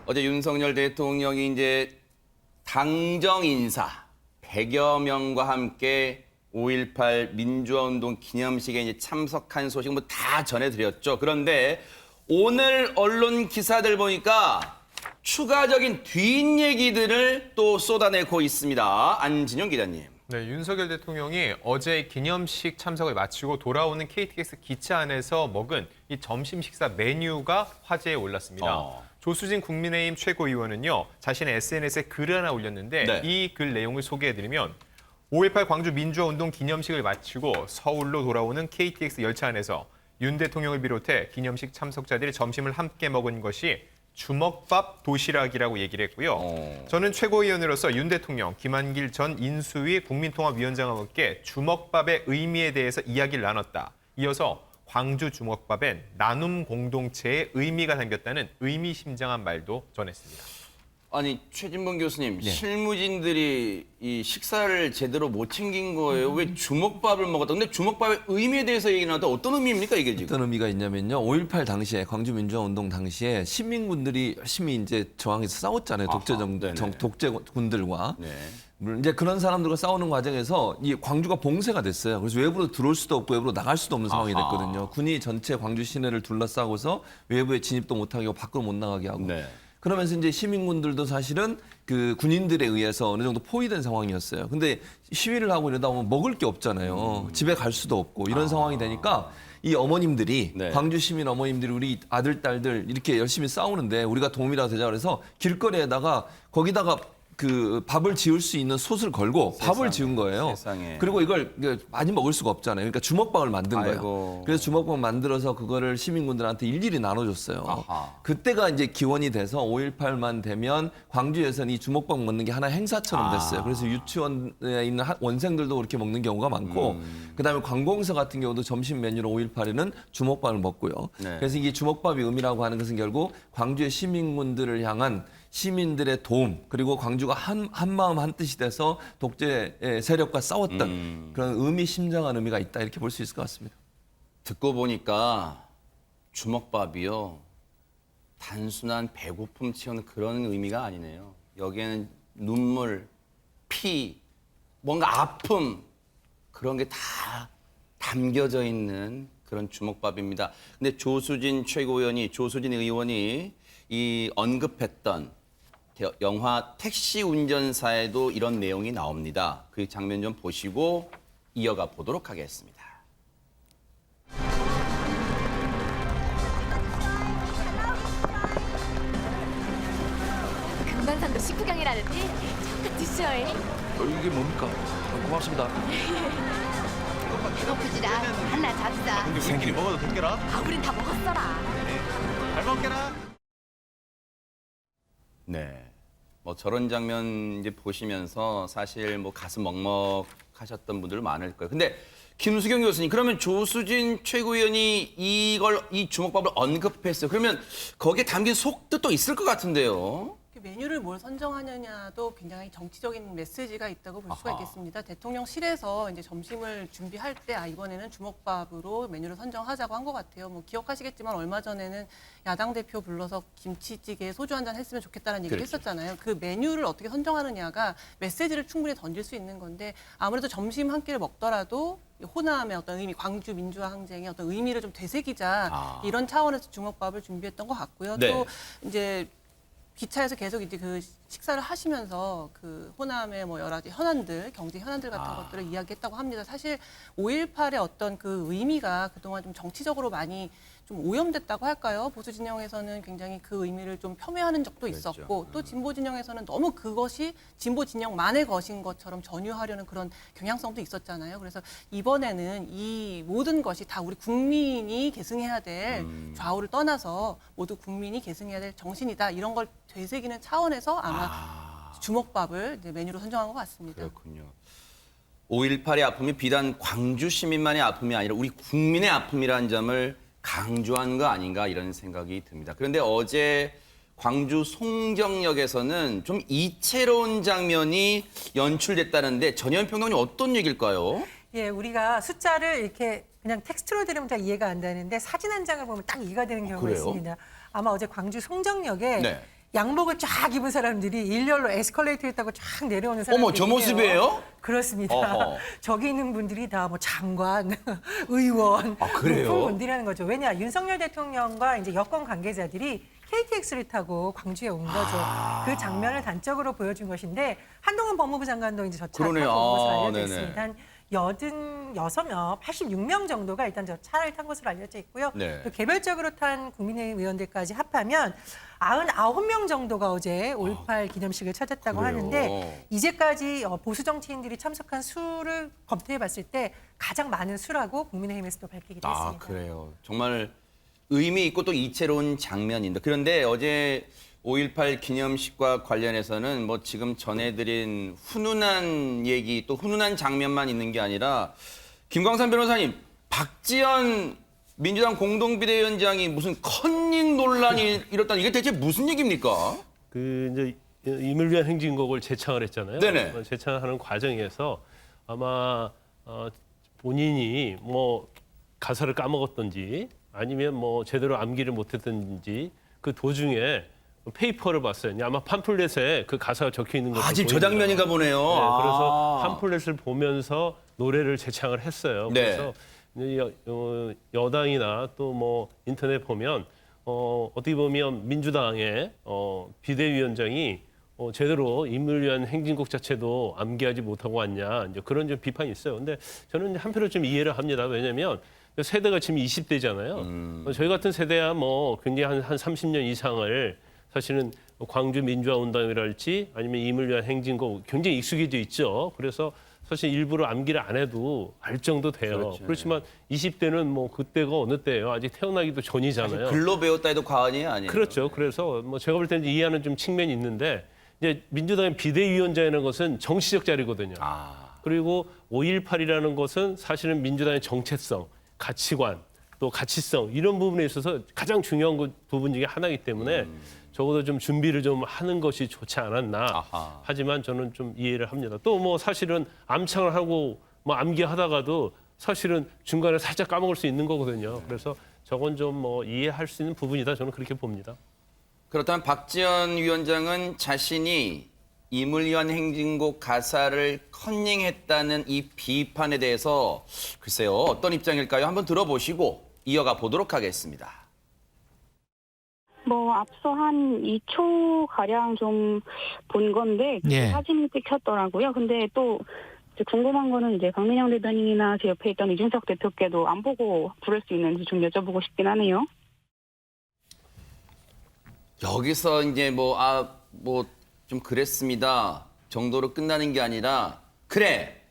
어제 윤석열 대통령이 이제 당정 인사 100여 명과 함께 5.18 민주화운동 기념식에 이제 참석한 소식 뭐 다 전해드렸죠. 그런데 오늘 언론 기사들 보니까 추가적인 뒷얘기들을 또 쏟아내고 있습니다. 안진영 기자님. 네, 윤석열 대통령이 어제 기념식 참석을 마치고 돌아오는 KTX 기차 안에서 먹은 이 점심 식사 메뉴가 화제에 올랐습니다. 조수진 국민의힘 최고위원은요, 자신의 SNS에 글을 하나 올렸는데 네. 이 글 내용을 소개해드리면 5.18 광주 민주화운동 기념식을 마치고 서울로 돌아오는 KTX 열차 안에서 윤 대통령을 비롯해 기념식 참석자들이 점심을 함께 먹은 것이 주먹밥 도시락이라고 얘기를 했고요. 저는 최고위원으로서 윤 대통령, 김한길 전 인수위 국민통합위원장과 함께 주먹밥의 의미에 대해서 이야기를 나눴다. 이어서 광주 주먹밥엔 나눔 공동체의 의미가 담겼다는 의미심장한 말도 전했습니다. 아니 최진봉 교수님, 실무진들이 이 식사를 제대로 못 챙긴 거예요. 왜 주먹밥을 먹었다. 근데 주먹밥의 의미에 대해서 얘기 나왔다. 어떤 의미입니까 이게 지금? 어떤 의미가 있냐면요. 5.18 당시에 광주 민주화운동 당시에 시민군들이 열심히 이제 저항해서 싸웠잖아요. 독재군들과. 네. 이제 그런 사람들과 싸우는 과정에서 이 광주가 봉쇄가 됐어요. 그래서 외부로 들어올 수도 없고 외부로 나갈 수도 없는 상황이 됐거든요. 군이 전체 광주 시내를 둘러싸고서 외부에 진입도 못하게 하고 밖으로 못 나가게 하고. 네. 그러면서 이제 시민군들도 사실은 그 군인들에 의해서 어느 정도 포위된 상황이었어요. 근데 시위를 하고 이러다 보면 먹을 게 없잖아요. 집에 갈 수도 없고 이런 상황이 되니까 이 어머님들이 네. 광주 시민 어머님들이 우리 아들 딸들 이렇게 열심히 싸우는데 우리가 도움이라도 되자 그래서 길거리에다가 거기다가 그 밥을 지을 수 있는 솥을 걸고 밥을 지은 거예요. 세상에. 그리고 이걸 많이 먹을 수가 없잖아요. 그러니까 주먹밥을 만든 거예요. 아이고. 그래서 주먹밥 만들어서 그거를 시민군들한테 일일이 나눠줬어요. 아하. 그때가 이제 기원이 돼서 5.18만 되면 광주에서는 이 주먹밥 먹는 게 하나 행사처럼 됐어요. 그래서 유치원에 있는 원생들도 그렇게 먹는 경우가 많고 그다음에 관공서 같은 경우도 점심 메뉴로 5.18에는 주먹밥을 먹고요. 네. 그래서 이게 주먹밥의 의미라고 하는 것은 결국 광주의 시민군들을 향한 시민들의 도움 그리고 광주가 한 마음 한 뜻이 돼서 독재 세력과 싸웠던 그런 의미심장한 의미가 있다 이렇게 볼 수 있을 것 같습니다. 듣고 보니까 주먹밥이요. 단순한 배고픔 채우는 그런 의미가 아니네요. 여기에는 눈물, 피, 뭔가 아픔 그런 게 다 담겨져 있는 그런 주먹밥입니다. 근데 조수진 의원이 이 언급했던 영화 택시 운전사에도 이런 내용이 나옵니다. 그 장면 좀 보시고 이어가 보도록 하겠습니다. 금강산도 식후경이라는데 잠깐 드셔요. 이게 뭡니까? 고맙습니다. 배고프지라 하나 잡사. 생길이 먹어도 될게라? 아, 우린 다 먹었어라. 잘 먹게라? 네. 뭐 저런 장면 이제 보시면서 사실 뭐 가슴 먹먹하셨던 분들 많을 거예요. 근데 김수경 교수님, 그러면 조수진 최고위원이 이 주먹밥을 언급했어요. 그러면 거기에 담긴 속뜻도 있을 것 같은데요. 메뉴를 뭘 선정하느냐도 굉장히 정치적인 메시지가 있다고 볼 수가 있겠습니다. 대통령실에서 이제 점심을 준비할 때 이번에는 주먹밥으로 메뉴를 선정하자고 한 것 같아요. 뭐 기억하시겠지만 얼마 전에는 야당 대표 불러서 김치찌개에 소주 한잔 했으면 좋겠다는 얘기를 그렇죠. 했었잖아요. 그 메뉴를 어떻게 선정하느냐가 메시지를 충분히 던질 수 있는 건데 아무래도 점심 한 끼를 먹더라도 호남의 어떤 의미, 광주 민주화 항쟁의 어떤 의미를 좀 되새기자 이런 차원에서 주먹밥을 준비했던 것 같고요. 네. 또 이제 기차에서 계속 이제 그 식사를 하시면서 그 호남의 뭐 여러 가지 현안들, 경제 현안들 같은 것들을 이야기했다고 합니다. 사실 5.18의 어떤 그 의미가 그동안 좀 정치적으로 많이 좀 오염됐다고 할까요? 보수 진영에서는 굉장히 그 의미를 좀 폄훼하는 적도 있었고 또 진보 진영에서는 너무 그것이 진보 진영만의 것인 것처럼 전유하려는 그런 경향성도 있었잖아요. 그래서 이번에는 이 모든 것이 다 우리 국민이 계승해야 될 좌우를 떠나서 모두 국민이 계승해야 될 정신이다. 이런 걸 되새기는 차원에서 아마 주먹밥을 이제 메뉴로 선정한 것 같습니다. 그렇군요. 5.18의 아픔이 비단 광주 시민만의 아픔이 아니라 우리 국민의 아픔이라는 점을 강조한 거 아닌가 이런 생각이 듭니다. 그런데 어제 광주 송정역에서는 좀 이채로운 장면이 연출됐다는데 전현 평론가님 어떤 얘기일까요? 예, 우리가 숫자를 이렇게 그냥 텍스트로 들으면 다 이해가 안 되는데 사진 한 장을 보면 딱 이해가 되는 경우가 그래요? 있습니다. 아마 어제 광주 송정역에 네. 양복을 쫙 입은 사람들이 일렬로 에스컬레이터에 타고 쫙 내려오는 사람들이 어머, 저 모습이에요? 그렇습니다. 어허. 저기 있는 분들이 다 뭐 장관, 의원, 아, 그래요? 높은 분들이라는 거죠. 왜냐 윤석열 대통령과 이제 여권 관계자들이 KTX를 타고 광주에 온 거죠. 그 장면을 단적으로 보여준 것인데 한동훈 법무부 장관도 이제 저 차 타고 온 그러네요. 것으로 아, 알려져 네네. 있습니다. 한 86명, 86명 정도가 일단 저 차를 탄 것으로 알려져 있고요. 네. 또 개별적으로 탄 국민의힘 의원들까지 합하면 99명 정도가 어제 5.18 기념식을 찾았다고 그래요? 하는데 이제까지 보수 정치인들이 참석한 수를 검토해 봤을 때 가장 많은 수라고 국민의힘에서 또 밝히기도 아, 했습니다. 그래요. 정말 의미 있고 또 이채로운 장면인데. 그런데 어제 5.18 기념식과 관련해서는 뭐 지금 전해드린 훈훈한 얘기 또 훈훈한 장면만 있는 게 아니라 김광산 변호사님, 박지원 민주당 공동비대위원장이 무슨 컨닝 논란이 일었다는 이게 대체 무슨 얘기입니까? 그 이제 임을 위한 행진곡을 제창을 했잖아요. 네네. 제창하는 과정에서 아마 본인이 뭐 가사를 까먹었던지 아니면 뭐 제대로 암기를 못했던지 그 도중에 페이퍼를 봤어요. 아마 팜플렛에 그 가사가 적혀 있는 것을 아, 지금 저 보입니다. 장면인가 보네요. 네, 그래서 아. 팜플렛을 보면서 노래를 제창을 했어요. 네. 그래서 여당이나 또 뭐 인터넷 보면 어떻게 보면 민주당의 비대위원장이 제대로 임을 위한 행진곡 자체도 암기하지 못하고 왔냐 이제 그런 좀 비판이 있어요. 근데 저는 한편으로 좀 이해를 합니다. 왜냐하면 세대가 지금 20대잖아요. 저희 같은 세대야 뭐 굉장히 한 30년 이상을 사실은 광주 민주화 운동이랄지 아니면 임을 위한 행진곡 굉장히 익숙해져 있죠. 그래서 사실 일부러 암기를 안 해도 알 정도 돼요. 그렇죠. 그렇지만 20대는 뭐 그때가 어느 때예요? 아직 태어나기도 전이잖아요. 글로 배웠다 해도 과언이 아니에요. 그렇죠. 그래서 뭐 제가 볼 때는 이해하는 좀 측면이 있는데 이제 민주당의 비대위원장이라는 것은 정치적 자리거든요. 아, 그리고 5.18이라는 것은 사실은 민주당의 정체성, 가치관, 또 가치성 이런 부분에 있어서 가장 중요한 부분 중에 하나이기 때문에 적어도 좀 준비를 좀 하는 것이 좋지 않았나. 아하. 하지만 저는 좀 이해를 합니다. 또 뭐 사실은 암창을 하고 뭐 암기하다가도 사실은 중간에 살짝 까먹을 수 있는 거거든요. 그래서 저건 좀 뭐 이해할 수 있는 부분이다. 저는 그렇게 봅니다. 그렇다면 박지원 위원장은 자신이 임을 위한 행진곡 가사를 컨닝했다는 이 비판에 대해서 글쎄요, 어떤 입장일까요? 한번 들어보시고 이어가 보도록 하겠습니다. 뭐 앞서 한 2초 가량 좀 본 건데 예. 사진이 찍혔더라고요. 근데 또 이제 궁금한 거는 이제 박민영 대변인이나 제 옆에 있던 이준석 대표께도 안 보고 부를 수 있는지 좀 여쭤보고 싶긴 하네요. 여기서 이제 뭐 좀 그랬습니다 정도로 끝나는 게 아니라 그래,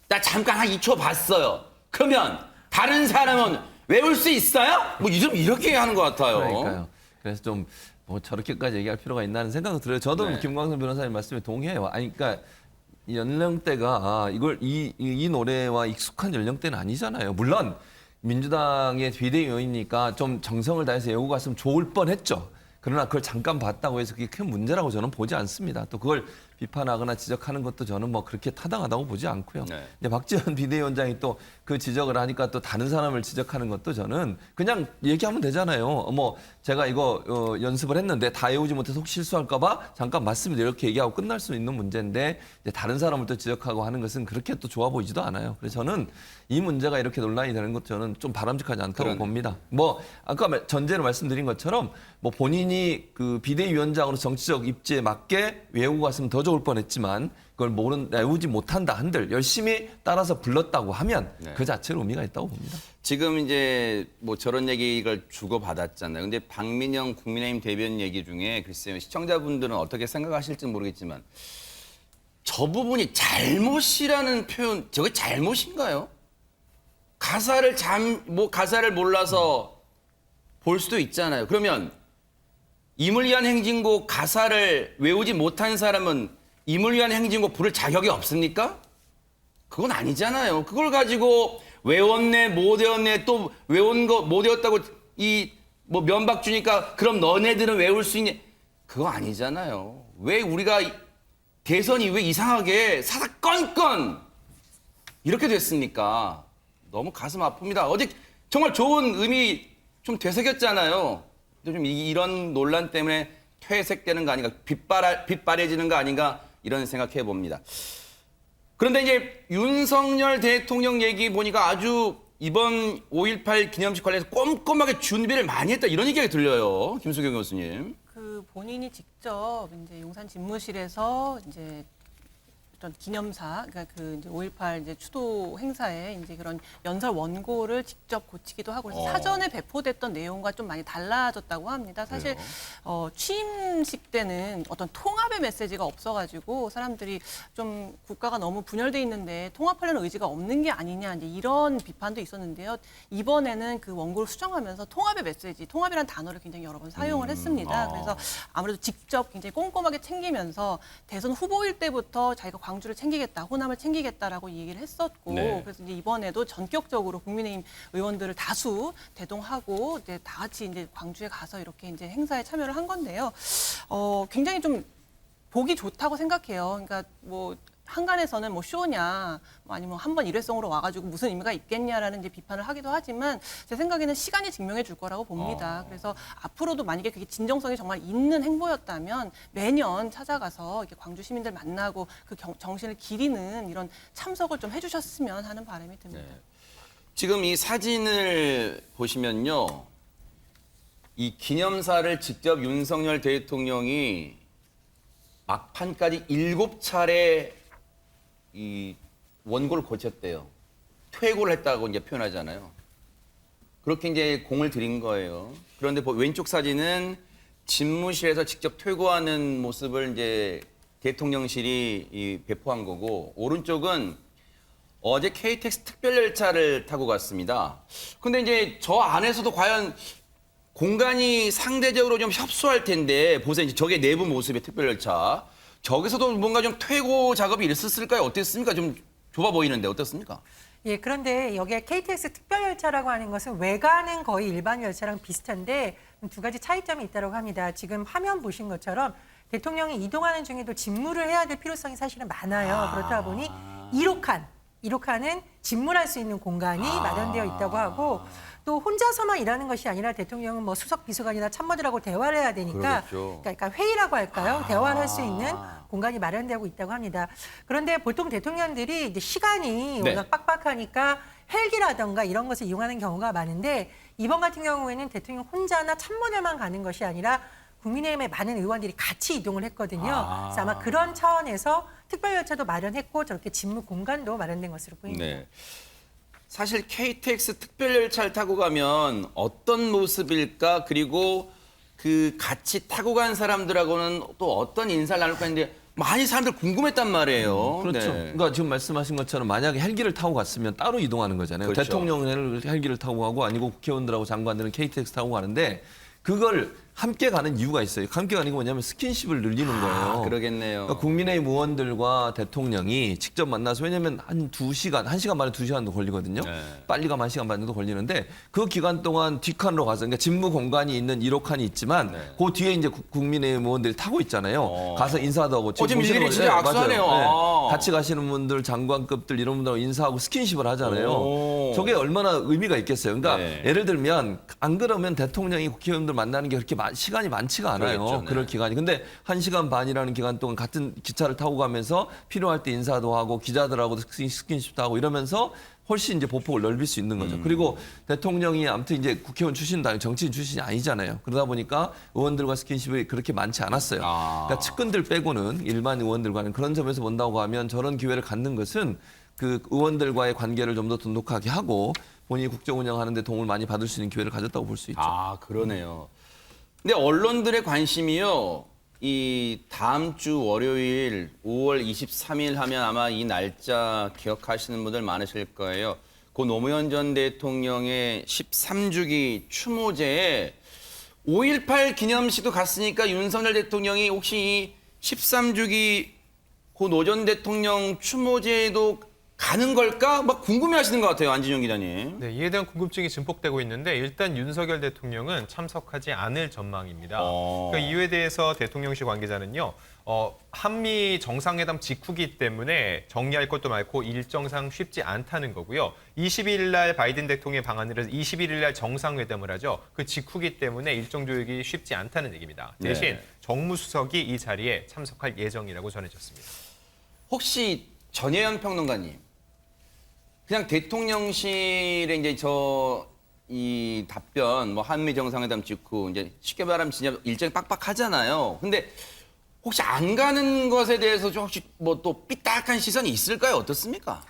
나 잠깐 한 2초 봤어요. 그러면 다른 사람은 외울 수 있어요? 뭐 이렇게 하는 것 같아요. 그러니까요. 그래서 좀 뭐 저렇게까지 얘기할 필요가 있나는 생각도 들어요. 저도 네. 김광선 변호사님 말씀에 동의해요. 아니, 그러니까 연령대가 이걸 이 노래와 익숙한 연령대는 아니잖아요. 물론 민주당의 비대위원이니까 좀 정성을 다해서 외우고 갔으면 좋을 뻔했죠. 그러나 그걸 잠깐 봤다고 해서 그게 큰 문제라고 저는 보지 않습니다. 또 그걸 비판하거나 지적하는 것도 저는 뭐 그렇게 타당하다고 보지 않고요. 네. 이제 박지원 비대위원장이 또 그 지적을 하니까 또 다른 사람을 지적하는 것도 저는 그냥 얘기하면 되잖아요. 뭐 제가 이거 연습을 했는데 다 외우지 못해서 혹 실수할까봐 잠깐 맞습니다 이렇게 얘기하고 끝날 수 있는 문제인데 이제 다른 사람을 또 지적하고 하는 것은 그렇게 또 좋아 보이지도 않아요. 그래서 저는 이 문제가 이렇게 논란이 되는 것 저는 좀 바람직하지 않다고 그러네. 봅니다. 뭐 아까 전제로 말씀드린 것처럼 뭐 본인이 그 비대위원장으로 정치적 입지에 맞게 외우고 갔으면 더 좋을 뻔했지만 그걸 외우지 못한다 한들 열심히 따라서 불렀다고 하면 네. 그 자체로 의미가 있다고 봅니다. 지금 이제 뭐 저런 얘기를 주고받았잖아요. 근데 박민영 국민의힘 대변인 얘기 중에 글쎄요, 시청자분들은 어떻게 생각하실지 모르겠지만 저 부분이 잘못이라는 표현, 저게 잘못인가요? 가사를 몰라서 볼 수도 있잖아요. 그러면 임을 위한 행진곡 가사를 외우지 못한 사람은 임을 위한 행진곡 부를 자격이 없습니까? 그건 아니잖아요. 그걸 가지고 외웠네, 못 외웠네, 또 외운 거 못 외웠다고 뭐 면박 주니까 그럼 너네들은 외울 수 있니? 그거 아니잖아요. 왜 우리가 대선이 왜 이상하게 사사건건 이렇게 됐습니까? 너무 가슴 아픕니다. 어제 정말 좋은 의미 좀 되새겼잖아요. 근데 좀 이런 논란 때문에 퇴색되는 거 아닌가, 빗바래지는 거 아닌가 이런 생각해 봅니다. 그런데 이제 윤석열 대통령 얘기 보니까 아주 이번 5.18 기념식 관련해서 꼼꼼하게 준비를 많이 했다 이런 얘기가 들려요. 김수경 교수님. 그 본인이 직접 이제 용산 집무실에서 이제 어떤 기념사, 그러니까 그 이제 5.18 이제 추도 행사에 이제 그런 연설 원고를 직접 고치기도 하고 그래서 사전에 배포됐던 내용과 좀 많이 달라졌다고 합니다. 사실 취임식 때는 어떤 통합의 메시지가 없어가지고 사람들이 좀 국가가 너무 분열돼 있는데 통합하려는 의지가 없는 게 아니냐 이제 이런 비판도 있었는데요. 이번에는 그 원고를 수정하면서 통합의 메시지, 통합이라는 단어를 굉장히 여러 번 사용을 했습니다. 그래서 아무래도 직접 굉장히 꼼꼼하게 챙기면서 대선 후보일 때부터 자기가 광주를 챙기겠다, 호남을 챙기겠다라고 얘기를 했었고 네. 그래서 이제 이번에도 전격적으로 국민의힘 의원들을 다수 대동하고 이제 다 같이 이제 광주에 가서 이렇게 이제 행사에 참여를 한 건데요. 굉장히 좀 보기 좋다고 생각해요. 그러니까 뭐 한간에서는 뭐 쇼냐, 뭐 아니면 한 번 일회성으로 와가지고 무슨 의미가 있겠냐라는 이제 비판을 하기도 하지만 제 생각에는 시간이 증명해 줄 거라고 봅니다. 그래서 앞으로도 만약에 그게 진정성이 정말 있는 행보였다면 매년 찾아가서 이렇게 광주 시민들 만나고 그 정신을 기리는 이런 참석을 좀 해주셨으면 하는 바람이 듭니다. 네. 지금 이 사진을 보시면요. 이 기념사를 직접 윤석열 대통령이 막판까지 7차례 이 원고를 고쳤대요. 퇴고를 했다고 이제 표현하잖아요. 그렇게 이제 공을 들인 거예요. 그런데 왼쪽 사진은 집무실에서 직접 퇴고하는 모습을 이제 대통령실이 배포한 거고, 오른쪽은 어제 KTX 특별열차를 타고 갔습니다. 근데 이제 저 안에서도 과연 공간이 상대적으로 좀 협소할 텐데, 보세요. 이제 저게 내부 모습의 특별열차. 저기서도 뭔가 좀 퇴고 작업이 있었을까요? 어땠습니까? 좀 좁아 보이는데 어떻습니까? 예, 그런데 여기에 KTX 특별열차라고 하는 것은 외관은 거의 일반 열차랑 비슷한데 두 가지 차이점이 있다고 합니다. 지금 화면 보신 것처럼 대통령이 이동하는 중에도 집무를 해야 될 필요성이 사실은 많아요. 그렇다 보니 1호칸은 집무할 수 있는 공간이 마련되어 있다고 하고 또 혼자서만 일하는 것이 아니라 대통령은 뭐 수석 비서관이나 참모들하고 대화를 해야 되니까 그러겠죠. 그러니까 회의라고 할까요? 대화를 할 수 있는 공간이 마련되고 있다고 합니다. 그런데 보통 대통령들이 이제 시간이 네. 워낙 빡빡하니까 헬기라던가 이런 것을 이용하는 경우가 많은데 이번 같은 경우에는 대통령 혼자나 참모들만 가는 것이 아니라 국민의힘의 많은 의원들이 같이 이동을 했거든요. 그래서 아마 그런 차원에서 특별열차도 마련했고 저렇게 집무 공간도 마련된 것으로 보입니다. 네. 사실 KTX 특별열차를 타고 가면 어떤 모습일까? 그리고 그 같이 타고 간 사람들하고는 또 어떤 인사를 나눌까 했는데 많이 사람들 궁금했단 말이에요. 그렇죠. 네. 그러니까 지금 말씀하신 것처럼 만약에 헬기를 타고 갔으면 따로 이동하는 거잖아요. 그렇죠. 대통령은 헬기를 타고 가고 아니고 국회의원들하고 장관들은 KTX 타고 가는데 그걸 함께 가는 이유가 있어요. 함께 가는 게 뭐냐면 스킨십을 늘리는 거예요. 그러겠네요. 그러니까 국민의힘 의원들과 대통령이 직접 만나서 왜냐하면 한 2시간, 1시간 반에 2시간도 걸리거든요. 네. 빨리 가면 1시간 반 정도 걸리는데 그 기간 동안 뒷칸으로 가서 그러니까 집무 공간이 있는 1호칸이 있지만 네. 그 뒤에 이제 국민의힘 의원들이 타고 있잖아요. 가서 인사도 하고 지금 보시는 일일이 거- 진짜 네, 악수하네요. 맞아요. 네. 같이 가시는 분들 장관급들 이런 분들하고 인사하고 스킨십을 하잖아요. 오. 저게 얼마나 의미가 있겠어요. 그러니까 네. 예를 들면 안 그러면 대통령이 국회의원들 만나는 게 그렇게 시간이 많지가 않아요. 그러겠죠, 네. 그럴 기간이. 근데 1시간 반이라는 기간 동안 같은 기차를 타고 가면서 필요할 때 인사도 하고 기자들하고도 스킨십도 하고 이러면서 훨씬 이제 보폭을 넓힐 수 있는 거죠. 그리고 대통령이 아무튼 이제 국회의원 출신도 아니고 정치인 출신이 아니잖아요. 그러다 보니까 의원들과 스킨십이 그렇게 많지 않았어요. 그러니까 측근들 빼고는 일반 의원들과는 그런 점에서 본다고 하면 저런 기회를 갖는 것은 그 의원들과의 관계를 좀 더 돈독하게 하고 본인이 국정 운영하는 데 도움을 많이 받을 수 있는 기회를 가졌다고 볼 수 있죠. 아, 그러네요. 근데 언론들의 관심이요. 이 다음 주 월요일 5월 23일 하면 아마 이 날짜 기억하시는 분들 많으실 거예요. 고 노무현 전 대통령의 13주기 추모제에 5.18 기념식도 갔으니까 윤석열 대통령이 혹시 이 13주기 고 노 전 대통령 추모제에도 가는 걸까? 막 궁금해하시는 것 같아요, 안진영 기자님. 네, 이에 대한 궁금증이 증폭되고 있는데 일단 윤석열 대통령은 참석하지 않을 전망입니다. 그 이유에 대해서 대통령실 관계자는요. 한미 정상회담 직후기 때문에 정리할 것도 많고 일정상 쉽지 않다는 거고요. 22일 날 바이든 대통령의 방한을 해서 21일 날 정상회담을 하죠. 그 직후기 때문에 일정 조율이 쉽지 않다는 얘기입니다. 대신 네. 정무수석이 이 자리에 참석할 예정이라고 전해졌습니다. 혹시 전혜연 평론가님, 그냥 대통령실에 이제 이 답변, 뭐 한미 정상회담 직후 이제 쉽게 말하면 진짜 일정이 빡빡하잖아요. 근데 혹시 안 가는 것에 대해서 좀 혹시 뭐 또 삐딱한 시선이 있을까요? 어떻습니까?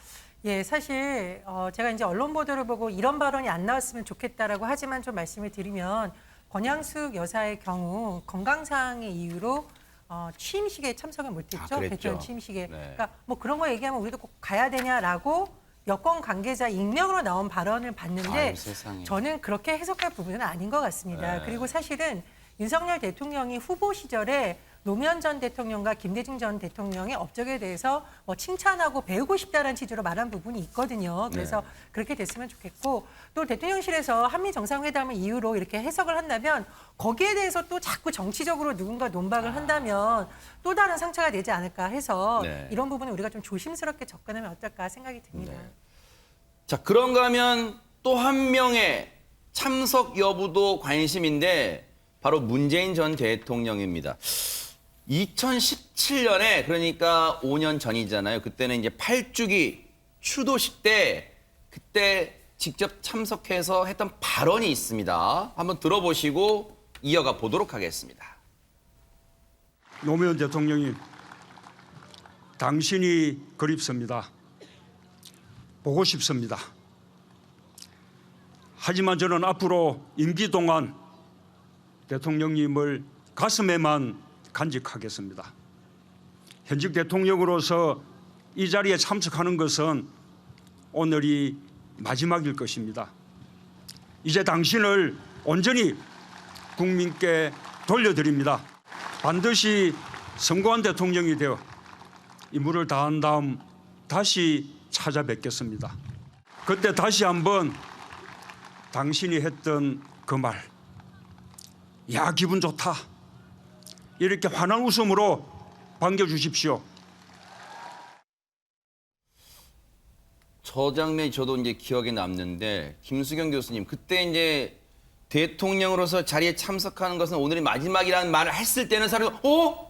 예, 사실 제가 이제 언론 보도를 보고 이런 발언이 안 나왔으면 좋겠다라고 하지만 좀 말씀을 드리면 권양숙 여사의 경우 건강상의 이유로 취임식에 참석을 못했죠. 그랬죠. 대통령 취임식에. 네. 그러니까 뭐 그런 거 얘기하면 우리도 꼭 가야 되냐라고 여권 관계자 익명으로 나온 발언을 봤는데 아유, 세상에. 저는 그렇게 해석할 부분은 아닌 것 같습니다. 네. 그리고 사실은 윤석열 대통령이 후보 시절에 노무현 전 대통령과 김대중 전 대통령의 업적에 대해서 칭찬하고 배우고 싶다는 취지로 말한 부분이 있거든요. 그래서 그렇게 됐으면 좋겠고 또 대통령실에서 한미 정상회담을 이유로 이렇게 해석을 한다면 거기에 대해서 또 자꾸 정치적으로 누군가 논박을 한다면 또 다른 상처가 되지 않을까 해서 네. 이런 부분은 우리가 좀 조심스럽게 접근하면 어떨까 생각이 듭니다. 네. 자, 그런가 하면 또 한 명의 참석 여부도 관심인데 바로 문재인 전 대통령입니다. 2017년에 그러니까 5년 전이잖아요. 그때는 이제 8주기 추도식 때 그때 직접 참석해서 했던 발언이 있습니다. 한번 들어보시고 이어가 보도록 하겠습니다. 노무현 대통령이 당신이 그립습니다. 보고 싶습니다. 하지만 저는 앞으로 임기 동안 대통령님을 가슴에만 간직하겠습니다. 현직 대통령으로서 이 자리에 참석하는 것은 오늘이 마지막일 것입니다. 이제 당신을 온전히 국민께 돌려드립니다. 반드시 성공한 대통령이 되어 임무를 다한 다음 다시 찾아뵙겠습니다. 그때 다시 한번 당신이 했던 그 말, 야 기분 좋다, 이렇게 환한 웃음으로 반겨주십시오. 저 장면이 저도 이제 기억에 남는데 김수경 교수님 그때 이제 대통령으로서 자리에 참석하는 것은 오늘이 마지막이라는 말을 했을 때는 사람이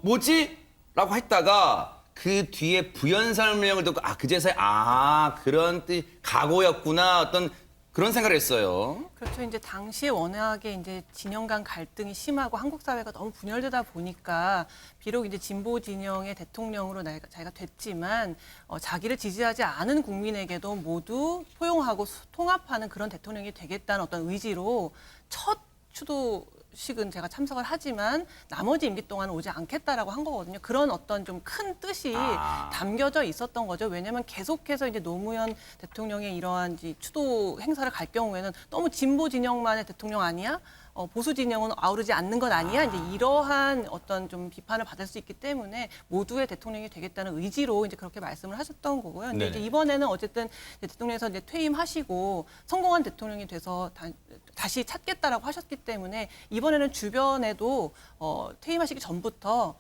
뭐지? 라고 했다가 그 뒤에 부연 설명을 듣고 그제서야 그런 뜻 각오였구나 어떤 그런 생각을 했어요. 그렇죠. 이제 당시에 워낙에 이제 진영 간 갈등이 심하고 한국 사회가 너무 분열되다 보니까 비록 이제 진보 진영의 대통령으로 자기가 됐지만 자기를 지지하지 않은 국민에게도 모두 포용하고 통합하는 그런 대통령이 되겠다는 어떤 의지로 첫 추도식은 제가 참석을 하지만 나머지 임기 동안은 오지 않겠다라고 한 거거든요. 그런 어떤 좀 큰 뜻이 담겨져 있었던 거죠. 왜냐하면 계속해서 이제 노무현 대통령의 이러한 이제 추도 행사를 갈 경우에는 너무 진보 진영만의 대통령 아니야? 보수 진영은 아우르지 않는 것 아니야? 이제 이러한 어떤 좀 비판을 받을 수 있기 때문에 모두의 대통령이 되겠다는 의지로 이제 그렇게 말씀을 하셨던 거고요. 근데 이제 이번에는 어쨌든 이제 대통령에서 이제 퇴임하시고 성공한 대통령이 돼서 다시 찾겠다라고 하셨기 때문에 이번에는 주변에도 퇴임하시기 전부터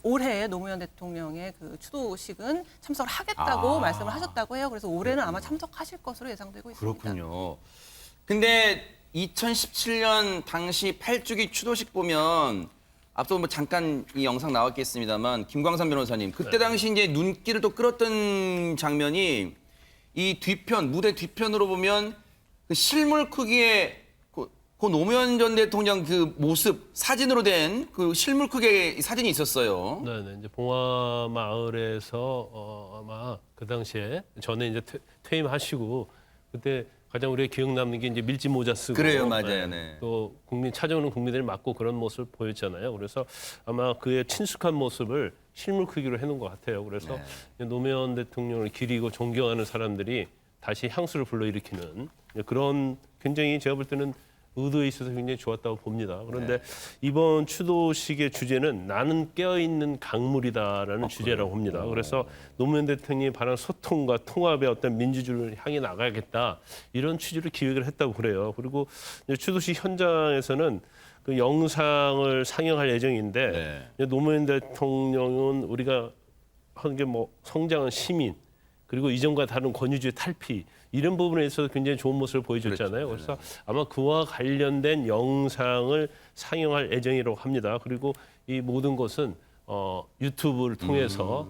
올해 노무현 대통령의 그 추도식은 참석을 하겠다고 말씀을 하셨다고 해요. 그래서 올해는 아마 참석하실 것으로 예상되고 있습니다. 그렇군요. 근데 2017년 당시 8주기 추도식 보면 앞서 뭐 잠깐 이 영상 나왔겠습니다만 김광삼 변호사님 그때 당시 이제 눈길을 또 끌었던 장면이 이 뒤편 무대 뒤편으로 보면 그 실물 크기의 그 노무현 전 대통령 그 모습 사진으로 된 그 실물 크기의 사진이 있었어요. 네, 이제 봉화 마을에서 아마 그 당시에 전에 이제 퇴임하시고 그때 가장 우리가 기억 남는 게 이제 밀짚 모자 쓰고 그래요, 맞아요, 네. 또 찾아오는 국민들을 맞고 그런 모습을 보였잖아요. 그래서 아마 그의 친숙한 모습을 실물 크기로 해놓은 것 같아요. 그래서 노무현 대통령을 기리고 존경하는 사람들이 다시 향수를 불러일으키는 그런 굉장히 제가 볼 때는 의도에 있어서 굉장히 좋았다고 봅니다. 그런데 이번 추도식의 주제는 나는 깨어있는 강물이다라는 주제라고 봅니다. 그래서 노무현 대통령이 바란 소통과 통합의 어떤 민주주의를 향해 나가야겠다 이런 취지로 기획을 했다고 그래요. 그리고 이제 추도식 현장에서는 그 영상을 상영할 예정인데 노무현 대통령은 우리가 한 게 뭐 성장한 시민 그리고 이전과 다른 권위주의 탈피 이런 부분에 있어서 굉장히 좋은 모습을 보여줬잖아요. 그래서 아마 그와 관련된 영상을 상영할 예정이라고 합니다. 그리고 이 모든 것은 유튜브를 통해서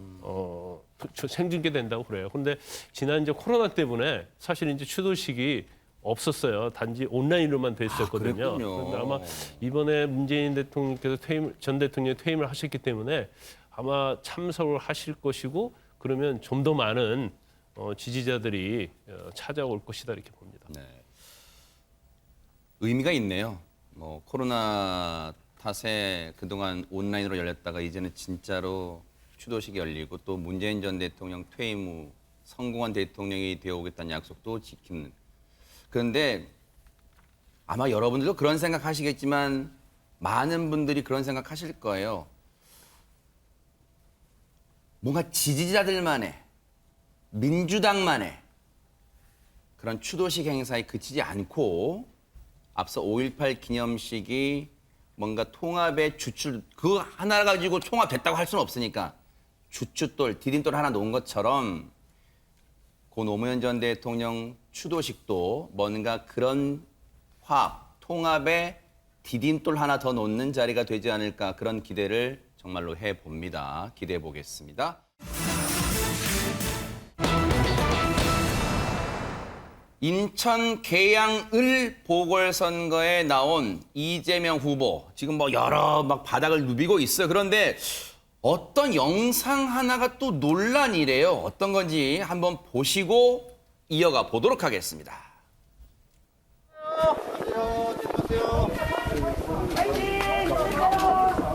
생중계된다고 그래요. 그런데 지난 이제 코로나 때문에 사실 이제 추도식이 없었어요. 단지 온라인으로만 됐었거든요. 그런데 아마 이번에 문재인 대통령께서 전 대통령이 퇴임을 하셨기 때문에 아마 참석을 하실 것이고 그러면 좀 더 많은 지지자들이 찾아올 것이다 이렇게 봅니다. 네. 의미가 있네요. 뭐 코로나 탓에 그동안 온라인으로 열렸다가 이제는 진짜로 추도식이 열리고 또 문재인 전 대통령 퇴임 후 성공한 대통령이 되어오겠다는 약속도 지키는. 그런데 아마 여러분들도 그런 생각하시겠지만 많은 분들이 그런 생각하실 거예요. 뭔가 지지자들만의 민주당만의 그런 추도식 행사에 그치지 않고 앞서 5.18 기념식이 뭔가 통합의 주출 그거 하나 가지고 통합됐다고 할 수는 없으니까 주춧돌, 디딤돌 하나 놓은 것처럼 고 노무현 전 대통령 추도식도 뭔가 그런 화합, 통합의 디딤돌 하나 더 놓는 자리가 되지 않을까 그런 기대를 정말로 해봅니다. 기대해 보겠습니다. 인천 계양을 보궐선거에 나온 이재명 후보 지금 뭐 여러 막 바닥을 누비고 있어요. 그런데 어떤 영상 하나가 또 논란이래요. 어떤 건지 한번 보시고 이어가 보도록 하겠습니다.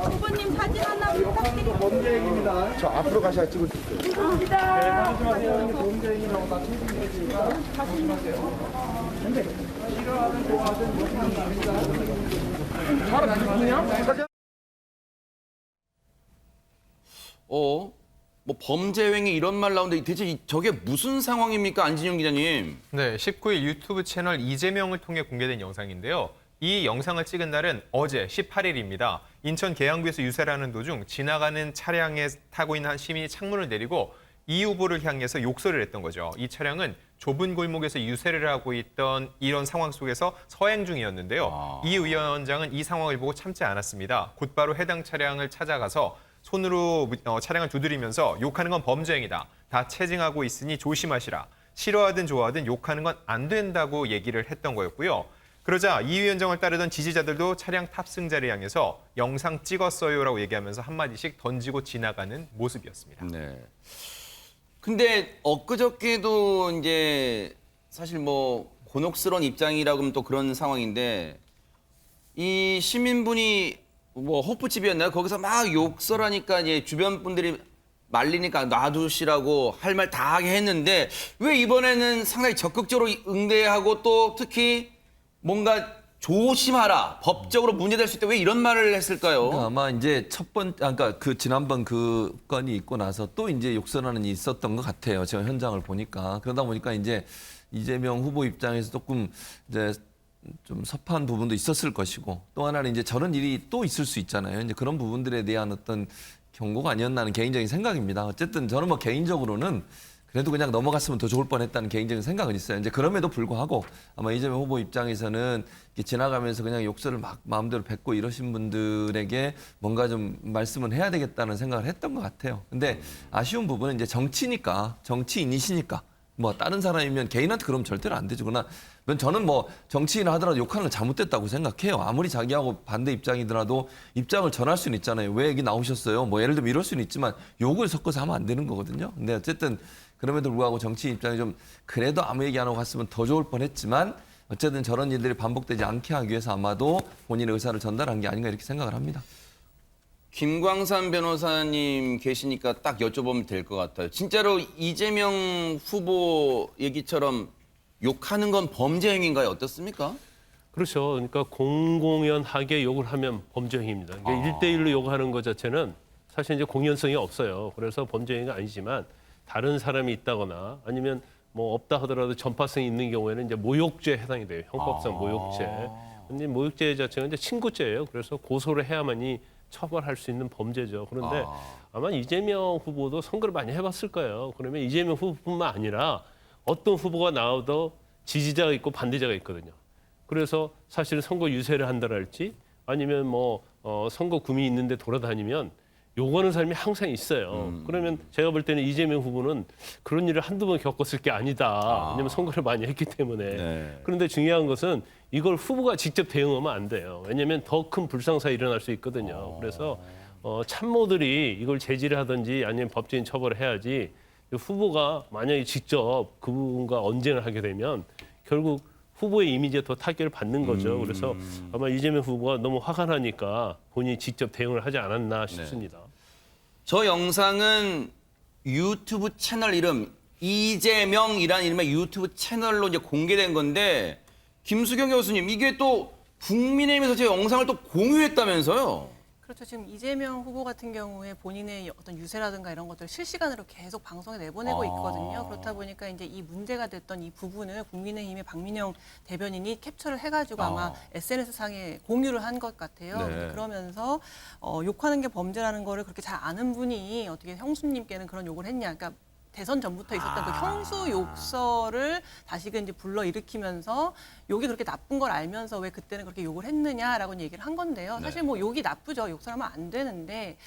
후보님 사진 하나 부탁드립니다. 범죄행위입니다. 저 앞으로 가셔야 찍을 수 있어요. 감사합니다. 네, 하지 마세요. 범죄행위라고 다 책임지니까 하지 마세요. 근데 싫어하는 좋아하는 욕하는 아닙니다. 바로 나중에 뭐 범죄행위 이런 말 나오는데 대체 저게 무슨 상황입니까? 안진영 기자님. 네, 19일 유튜브 채널 이재명을 통해 공개된 영상인데요. 이 영상을 찍은 날은 어제 18일입니다. 인천 계양구에서 유세를 하는 도중 지나가는 차량에 타고 있는 한 시민이 창문을 내리고 이 후보를 향해서 욕설을 했던 거죠. 이 차량은 좁은 골목에서 유세를 하고 있던 이런 상황 속에서 서행 중이었는데요. 이 위원장은 이 상황을 보고 참지 않았습니다. 곧바로 해당 차량을 찾아가서 손으로 차량을 두드리면서 욕하는 건 범죄행위다. 다 체증하고 있으니 조심하시라. 싫어하든 좋아하든 욕하는 건 안 된다고 얘기를 했던 거였고요. 그러자 이 위원장을 따르던 지지자들도 차량 탑승자를 향해서 영상 찍었어요라고 얘기하면서 한마디씩 던지고 지나가는 모습이었습니다. 네. 근데 엊그저께도 이제 사실 뭐 곤혹스러운 입장이라고 하면 또 그런 상황인데 이 시민분이 뭐 호프집이었나요? 거기서 막 욕설하니까 이제 주변 분들이 말리니까 놔두시라고 할 말 다 하게 했는데 왜 이번에는 상당히 적극적으로 응대하고 또 특히 뭔가 조심하라, 법적으로 문제될 수 있다. 왜 이런 말을 했을까요? 그러니까 아마 이제 그러니까 그 지난번 그 건이 있고 나서 또 이제 욕설하는 일이 있었던 것 같아요. 제가 현장을 보니까. 그러다 보니까 이제 이재명 후보 입장에서 조금 이제 좀 섭한 부분도 있었을 것이고 또 하나는 이제 저런 일이 또 있을 수 있잖아요. 이제 그런 부분들에 대한 어떤 경고가 아니었나 하는 개인적인 생각입니다. 어쨌든 저는 뭐 개인적으로는 그래도 그냥 넘어갔으면 더 좋을 뻔했다는 개인적인 생각은 있어요. 이제 그럼에도 불구하고 아마 이재명 후보 입장에서는 지나가면서 그냥 욕설을 막 마음대로 뱉고 이러신 분들에게 뭔가 좀 말씀은 해야 되겠다는 생각을 했던 것 같아요. 근데 아쉬운 부분은 이제 정치니까, 정치인이시니까 뭐 다른 사람이면 개인한테 그러면 절대로 안 되죠. 그러나 저는 뭐 정치인 하더라도 욕하는 건 잘못됐다고 생각해요. 아무리 자기하고 반대 입장이더라도 입장을 전할 수는 있잖아요. 왜 여기 나오셨어요? 뭐 예를 들면 이럴 수는 있지만 욕을 섞어서 하면 안 되는 거거든요. 근데 어쨌든 그럼에도 불구하고 정치인 입장이 좀 그래도 아무 얘기 안 하고 갔으면 더 좋을 뻔했지만 어쨌든 저런 일들이 반복되지 않게 하기 위해서 아마도 본인의 의사를 전달한 게 아닌가 이렇게 생각을 합니다. 김광산 변호사님 계시니까 딱 여쭤보면 될 것 같아요. 진짜로 이재명 후보 얘기처럼 욕하는 건 범죄 행위인가요? 어떻습니까? 그렇죠. 그러니까 공공연하게 욕을 하면 범죄 행위입니다. 그러니까 1대1로 욕하는 것 자체는 사실 이제 공연성이 없어요. 그래서 범죄 행위가 아니지만 다른 사람이 있다거나 아니면 뭐 없다 하더라도 전파성이 있는 경우에는 이제 모욕죄에 해당이 돼요. 형법상 모욕죄. 근데 모욕죄 자체가 이제 친구죄예요. 그래서 고소를 해야만이 처벌할 수 있는 범죄죠. 그런데 아마 이재명 후보도 선거를 많이 해봤을 거예요. 그러면 이재명 후보뿐만 아니라 어떤 후보가 나와도 지지자가 있고 반대자가 있거든요. 그래서 사실은 선거 유세를 한다랄지 아니면 뭐 선거 구미 있는데 돌아다니면 요구하는 사람이 항상 있어요. 그러면 제가 볼 때는 이재명 후보는 그런 일을 한두 번 겪었을 게 아니다. 왜냐하면 선거를 많이 했기 때문에. 네. 그런데 중요한 것은 이걸 후보가 직접 대응하면 안 돼요. 왜냐하면 더 큰 불상사가 일어날 수 있거든요. 그래서 참모들이 이걸 제지를 하든지 아니면 법적인 처벌을 해야지 후보가 만약에 직접 그분과 언쟁을 하게 되면 결국 후보의 이미지에 더 타격을 받는 거죠. 그래서 아마 이재명 후보가 너무 화가 나니까 본인이 직접 대응을 하지 않았나 싶습니다. 저 영상은 유튜브 채널 이름 이재명이라는 이름의 유튜브 채널로 이제 공개된 건데 김수경 교수님 이게 또 국민의힘에서 제 영상을 또 공유했다면서요? 그렇죠. 지금 이재명 후보 같은 경우에 본인의 어떤 유세라든가 이런 것들을 실시간으로 계속 방송에 내보내고 있거든요. 그렇다 보니까 이제 이 문제가 됐던 이 부분을 국민의힘의 박민영 대변인이 캡처를 해가지고 아마 SNS상에 공유를 한 것 같아요. 네. 근데 그러면서 욕하는 게 범죄라는 거를 그렇게 잘 아는 분이 어떻게 형수님께는 그런 욕을 했냐. 그러니까 대선 전부터 있었던 그 형수 욕설을 다시금 이제 불러일으키면서 욕이 그렇게 나쁜 걸 알면서 왜 그때는 그렇게 욕을 했느냐라고 얘기를 한 건데요. 사실 뭐 욕이 나쁘죠. 욕설하면 안 되는데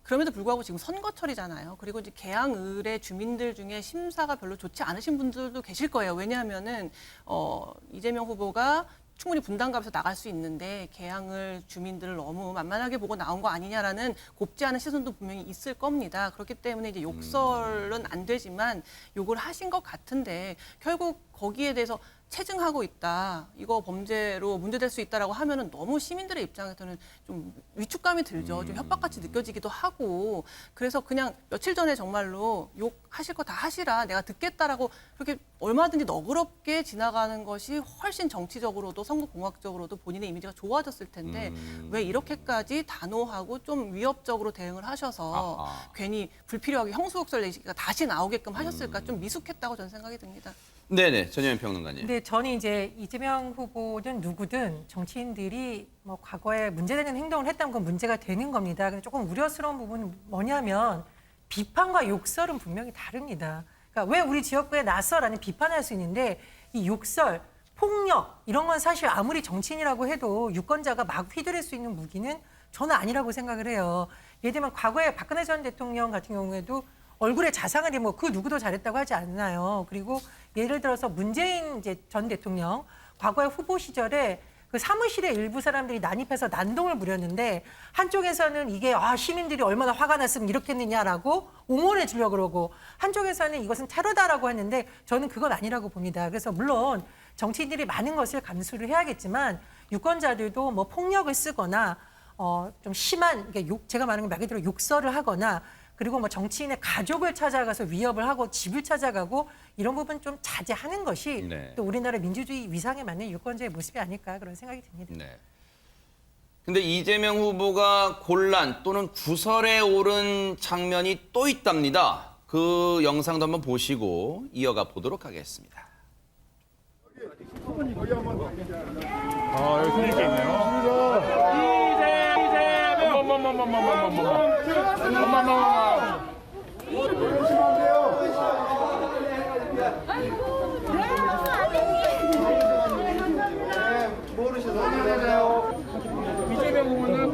그럼에도 불구하고 지금 선거철이잖아요. 그리고 이제 계양을의 주민들 중에 심사가 별로 좋지 않으신 분들도 계실 거예요. 왜냐하면은 이재명 후보가 충분히 분당갑에서 나갈 수 있는데 계양을 주민들을 너무 만만하게 보고 나온 거 아니냐라는 곱지 않은 시선도 분명히 있을 겁니다. 그렇기 때문에 이제 욕설은 안 되지만 욕을 하신 것 같은데 결국 거기에 대해서 체증하고 있다. 이거 범죄로 문제될 수 있다라고 하면은 너무 시민들의 입장에서는 좀 위축감이 들죠. 좀 협박같이 느껴지기도 하고. 그래서 그냥 며칠 전에 정말로 욕하실 거 다 하시라. 내가 듣겠다라고 그렇게 얼마든지 너그럽게 지나가는 것이 훨씬 정치적으로도 선거공학적으로도 본인의 이미지가 좋아졌을 텐데 왜 이렇게까지 단호하고 좀 위협적으로 대응을 하셔서 괜히 불필요하게 형수욕설 얘기가 다시 나오게끔 하셨을까 좀 미숙했다고 저는 생각이 듭니다. 네네, 전현민 평론가님. 근데 저는 이제 이재명 후보든 누구든 정치인들이 뭐 과거에 문제되는 행동을 했다는 건 문제가 되는 겁니다. 근데 조금 우려스러운 부분은 뭐냐면 비판과 욕설은 분명히 다릅니다. 그러니까 왜 우리 지역구에 나서라는 비판할 수 있는데 이 욕설, 폭력 이런 건 사실 아무리 정치인이라고 해도 유권자가 막 휘두를 수 있는 무기는 저는 아니라고 생각을 해요. 예를 들면 과거에 박근혜 전 대통령 같은 경우에도 얼굴에 자상하게 뭐 그 누구도 잘했다고 하지 않나요. 그리고 예를 들어서 문재인 이제 전 대통령 과거에 후보 시절에 그 사무실에 일부 사람들이 난입해서 난동을 부렸는데 한쪽에서는 이게 시민들이 얼마나 화가 났으면 이렇게 했느냐라고 옹호해 주려고 그러고 한쪽에서는 이것은 테러다라고 했는데 저는 그건 아니라고 봅니다. 그래서 물론 정치인들이 많은 것을 감수를 해야겠지만 유권자들도 뭐 폭력을 쓰거나 좀 심한 제가 말하는 말 그대로 욕설을 하거나 그리고 뭐 정치인의 가족을 찾아가서 위협을 하고 집을 찾아가고 이런 부분 좀 자제하는 것이 또 우리나라 민주주의 위상에 맞는 유권자의 모습이 아닐까 그런 생각이 듭니다. 네. 근데 이재명 후보가 곤란 또는 구설에 오른 장면이 또 있답니다. 그 영상도 한번 보시고 이어가 보도록 하겠습니다. 여기 손님께 있네요. 이재명 후보는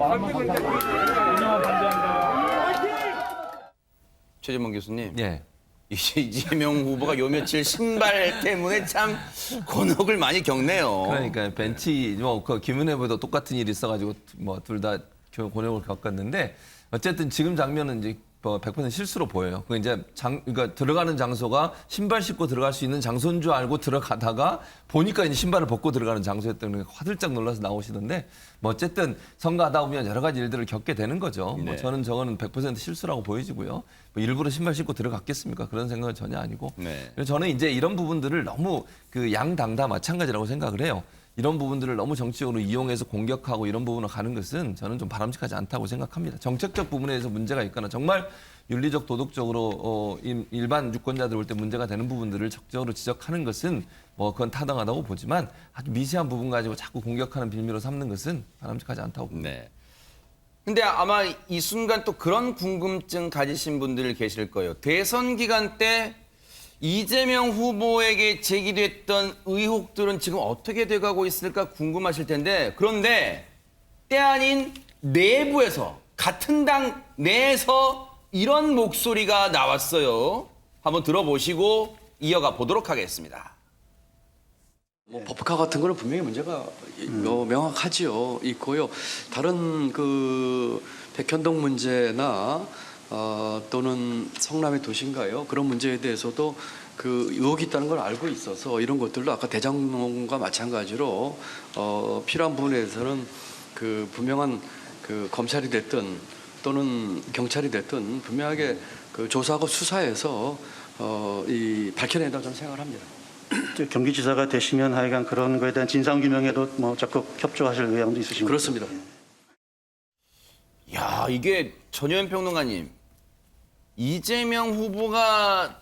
최재문 교수님. 예. 이재명 후보가 요 며칠 신발 때문에 참 곤혹을 많이 겪네요. 그러니까 벤치 그 김은혜 후보도 똑같은 일이 있어가지고 뭐 둘 다 곤욕을 겪었는데 어쨌든 지금 장면은 이제 100% 실수로 보여요. 그 이제 그러니까 들어가는 장소가 신발 신고 들어갈 수 있는 장소인 줄 알고 들어가다가 보니까 이제 신발을 벗고 들어가는 장소였던 게 화들짝 놀라서 나오시던데 뭐 어쨌든 선거하다 보면 여러 가지 일들을 겪게 되는 거죠. 네. 뭐 저는 저거는 100% 실수라고 보여지고요. 뭐 일부러 신발 신고 들어갔겠습니까? 그런 생각은 전혀 아니고. 네. 그래서 저는 이제 이런 부분들을 너무 그 양당 다 마찬가지라고 생각을 해요. 이런 부분들을 너무 정치적으로 이용해서 공격하고 이런 부분을 가는 것은 저는 좀 바람직하지 않다고 생각합니다. 정책적 부분에서 문제가 있거나 정말 윤리적 도덕적으로 일반 유권자들 올 때 문제가 되는 부분들을 적극적으로 지적하는 것은 뭐 그건 타당하다고 보지만 아주 미세한 부분 가지고 자꾸 공격하는 빌미로 삼는 것은 바람직하지 않다고 봅니다. 네. 근데 아마 이 순간 또 그런 궁금증 가지신 분들 계실 거예요. 대선 기간 때 이재명 후보에게 제기됐던 의혹들은 지금 어떻게 돼가고 있을까 궁금하실 텐데, 그런데 때 아닌 내부에서, 같은 당 내에서 이런 목소리가 나왔어요. 한번 들어보시고 이어가 보도록 하겠습니다. 뭐 법카 같은 거는 분명히 문제가 명확하지요. 있고요. 다른 그 백현동 문제나 또는 성남의 도시인가요? 그런 문제에 대해서도 그 의혹이 있다는 걸 알고 있어서 이런 것들도 아까 대장동과 마찬가지로 필요한 부분에 대해서는 그 분명한 그 검찰이 됐든 또는 경찰이 됐든 분명하게 그 조사하고 수사해서 이 밝혀낸다고 저는 생각을 합니다. 경기지사가 되시면 하여간 그런 거에 대한 진상규명에도 뭐 적극 협조하실 의향도 있으신 거죠? 그렇습니다. 야, 이게 전효연 평론가님, 이재명 후보가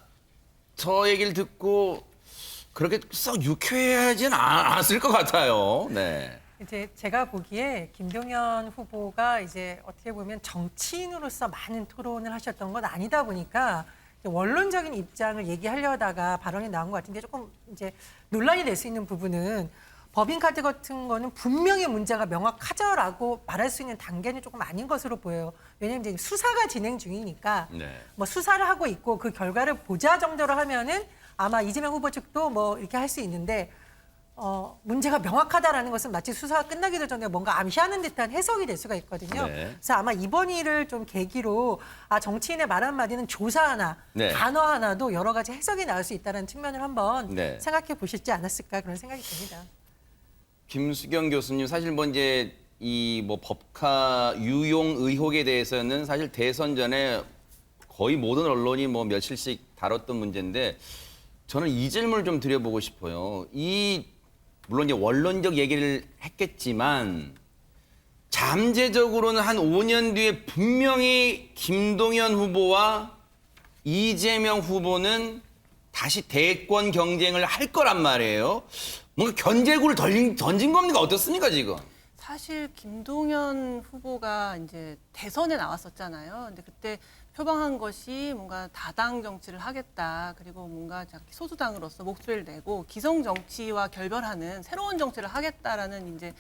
저 얘기를 듣고 그렇게 썩 유쾌하진 않았을 것 같아요. 네. 이제 제가 보기에 김동연 후보가 이제 어떻게 보면 정치인으로서 많은 토론을 하셨던 건 아니다 보니까 원론적인 입장을 얘기하려다가 발언이 나온 것 같은데 조금 이제 논란이 될 수 있는 부분은 법인카드 같은 거는 분명히 문제가 명확하죠라고 말할 수 있는 단계는 조금 아닌 것으로 보여요. 왜냐하면 이제 수사가 진행 중이니까 네. 뭐 수사를 하고 있고 그 결과를 보자 정도로 하면은 아마 이재명 후보 측도 뭐 이렇게 할 수 있는데 문제가 명확하다라는 것은 마치 수사가 끝나기도 전에 뭔가 암시하는 듯한 해석이 될 수가 있거든요. 네. 그래서 아마 이번 일을 좀 계기로 정치인의 말 한마디는 조사 하나, 네. 단어 하나도 여러 가지 해석이 나올 수 있다는 측면을 한번 네. 생각해 보시지 않았을까 그런 생각이 듭니다. 김수경 교수님, 사실 뭐 이제 이 뭐 법카 유용 의혹에 대해서는 사실 대선 전에 거의 모든 언론이 뭐 며칠씩 다뤘던 문제인데 저는 이 질문을 좀 드려보고 싶어요. 물론 이제 원론적 얘기를 했겠지만 잠재적으로는 한 5년 뒤에 분명히 김동연 후보와 이재명 후보는 다시 대권 경쟁을 할 거란 말이에요. 뭔가 견제구를 던진 겁니까? 어떻습니까, 지금? 사실 김동연 후보가 이제 대선에 나왔었잖아요. 근데 그때 표방한 것이 뭔가 다당 정치를 하겠다. 그리고 뭔가 자기 소수당으로서 목소리를 내고 기성 정치와 결별하는 새로운 정치를 하겠다라는 이제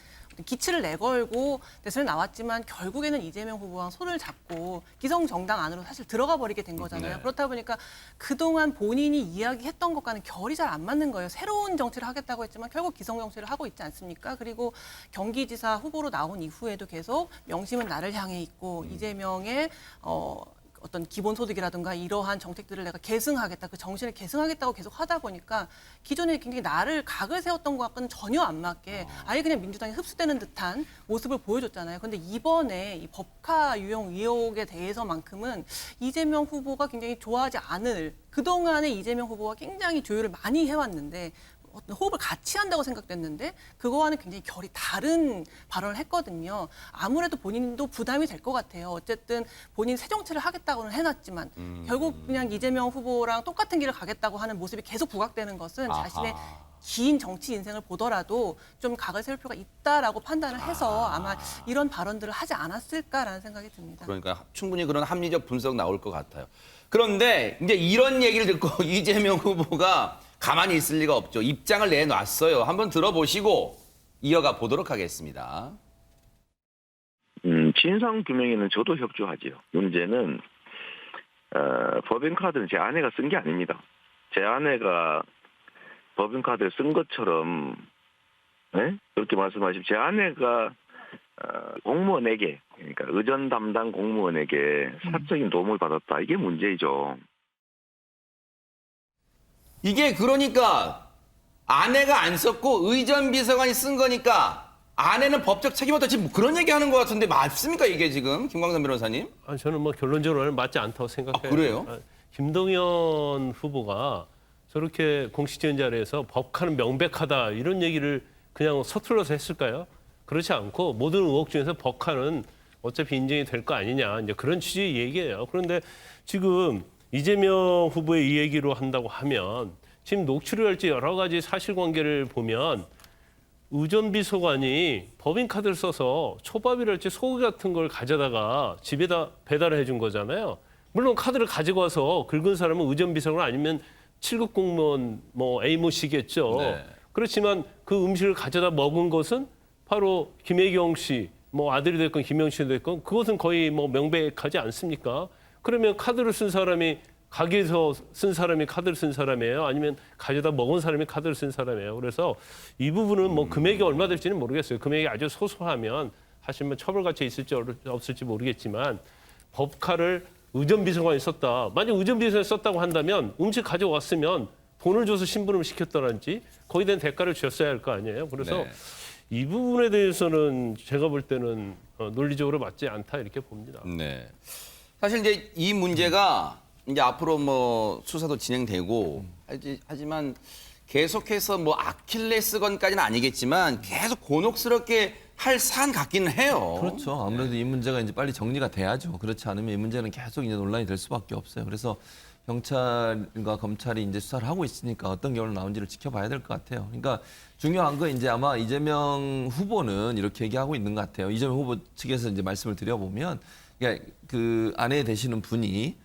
기치를 내걸고 대선에 나왔지만 결국에는 이재명 후보와 손을 잡고 기성 정당 안으로 사실 들어가 버리게 된 거잖아요. 네. 그렇다 보니까 그동안 본인이 이야기했던 것과는 결이 잘 안 맞는 거예요. 새로운 정치를 하겠다고 했지만 결국 기성 정치를 하고 있지 않습니까? 그리고 경기지사 후보로 나온 이후에도 계속 명심은 나를 향해 있고 이재명의 어떤 기본소득이라든가 이러한 정책들을 내가 계승하겠다, 그 정신을 계승하겠다고 계속 하다 보니까 기존에 굉장히 나를 각을 세웠던 것과는 전혀 안 맞게 아예 그냥 민주당에 흡수되는 듯한 모습을 보여줬잖아요. 그런데 이번에 이 법카 유용 의혹에 대해서만큼은 이재명 후보가 굉장히 좋아하지 않을, 그동안에 이재명 후보가 굉장히 조율을 많이 해왔는데 어떤 호흡을 같이 한다고 생각됐는데 그거와는 굉장히 결이 다른 발언을 했거든요. 아무래도 본인도 부담이 될 것 같아요. 어쨌든 본인 새 정치를 하겠다고는 해놨지만 결국 그냥 이재명 후보랑 똑같은 길을 가겠다고 하는 모습이 계속 부각되는 것은 자신의 긴 정치 인생을 보더라도 좀 각을 세울 필요가 있다라고 판단을 해서 아마 이런 발언들을 하지 않았을까라는 생각이 듭니다. 그러니까 충분히 그런 합리적 분석 나올 것 같아요. 그런데 이제 이런 얘기를 듣고 이재명 후보가 가만히 있을 리가 없죠. 입장을 내놨어요. 한번 들어보시고 이어가 보도록 하겠습니다. 진상 규명에는 저도 협조하지요. 문제는 법인카드는 제 아내가 쓴 게 아닙니다. 제 아내가 법인카드를 쓴 것처럼 그렇게 말씀하시면 제 아내가 공무원에게, 그러니까 의전 담당 공무원에게 사적인 도움을 받았다. 이게 문제이죠. 이게 그러니까 아내가 안 썼고 의전 비서관이 쓴 거니까 아내는 법적 책임을 졌지 뭐 그런 얘기하는 것 같은데 맞습니까 이게 지금 김광선 변호사님? 저는 뭐 결론적으로는 맞지 않다고 생각해요. 그래요? 김동연 후보가 저렇게 공식적인 자리에서 법카는 명백하다 이런 얘기를 그냥 서툴러서 했을까요? 그렇지 않고 모든 의혹 중에서 법카는 어차피 인정이 될 거 아니냐 이제 그런 취지의 얘기예요. 그런데 지금 이재명 후보의 이 얘기로 한다고 하면 지금 녹취를 할지 여러 가지 사실관계를 보면 의전비서관이 법인카드를 써서 초밥이랄지 소고기 같은 걸 가져다가 집에다 배달을 해준 거잖아요. 물론 카드를 가지고 와서 긁은 사람은 의전비서관 아니면 7급 공무원 뭐 A모 씨겠죠. 네. 그렇지만 그 음식을 가져다 먹은 것은 바로 김혜경 씨, 뭐 아들이 됐건 김영 씨도 됐건 그것은 거의 뭐 명백하지 않습니까? 그러면 카드를 쓴 사람이 가게에서 쓴 사람이 카드를 쓴 사람이에요? 아니면 가져다 먹은 사람이 카드를 쓴 사람이에요? 그래서 이 부분은 뭐 금액이 얼마 될지는 모르겠어요. 금액이 아주 소소하면 사실 뭐 처벌 가치 있을지 없을지 모르겠지만 법카를 의전비서관이 썼다. 만약 의전비서관이 썼다고 한다면 음식 가져왔으면 돈을 줘서 심부름을 시켰다든지 거기에 대한 대가를 주었어야 할 거 아니에요. 그래서 네. 이 부분에 대해서는 제가 볼 때는 논리적으로 맞지 않다 이렇게 봅니다. 네. 사실 이제 이 문제가 이제 앞으로 뭐 수사도 진행되고 하지만 계속해서 뭐 아킬레스건까지는 아니겠지만 계속 곤혹스럽게 할 사안 같기는 해요. 그렇죠. 아무래도 이 문제가 이제 빨리 정리가 돼야죠. 그렇지 않으면 이 문제는 계속 이제 논란이 될 수밖에 없어요. 그래서 경찰과 검찰이 이제 수사를 하고 있으니까 어떤 결론 나온지를 지켜봐야 될 것 같아요. 그러니까 중요한 건 이제 아마 이재명 후보는 이렇게 얘기하고 있는 것 같아요. 이재명 후보 측에서 이제 말씀을 드려보면, 그러니까 그 아내 되시는 분이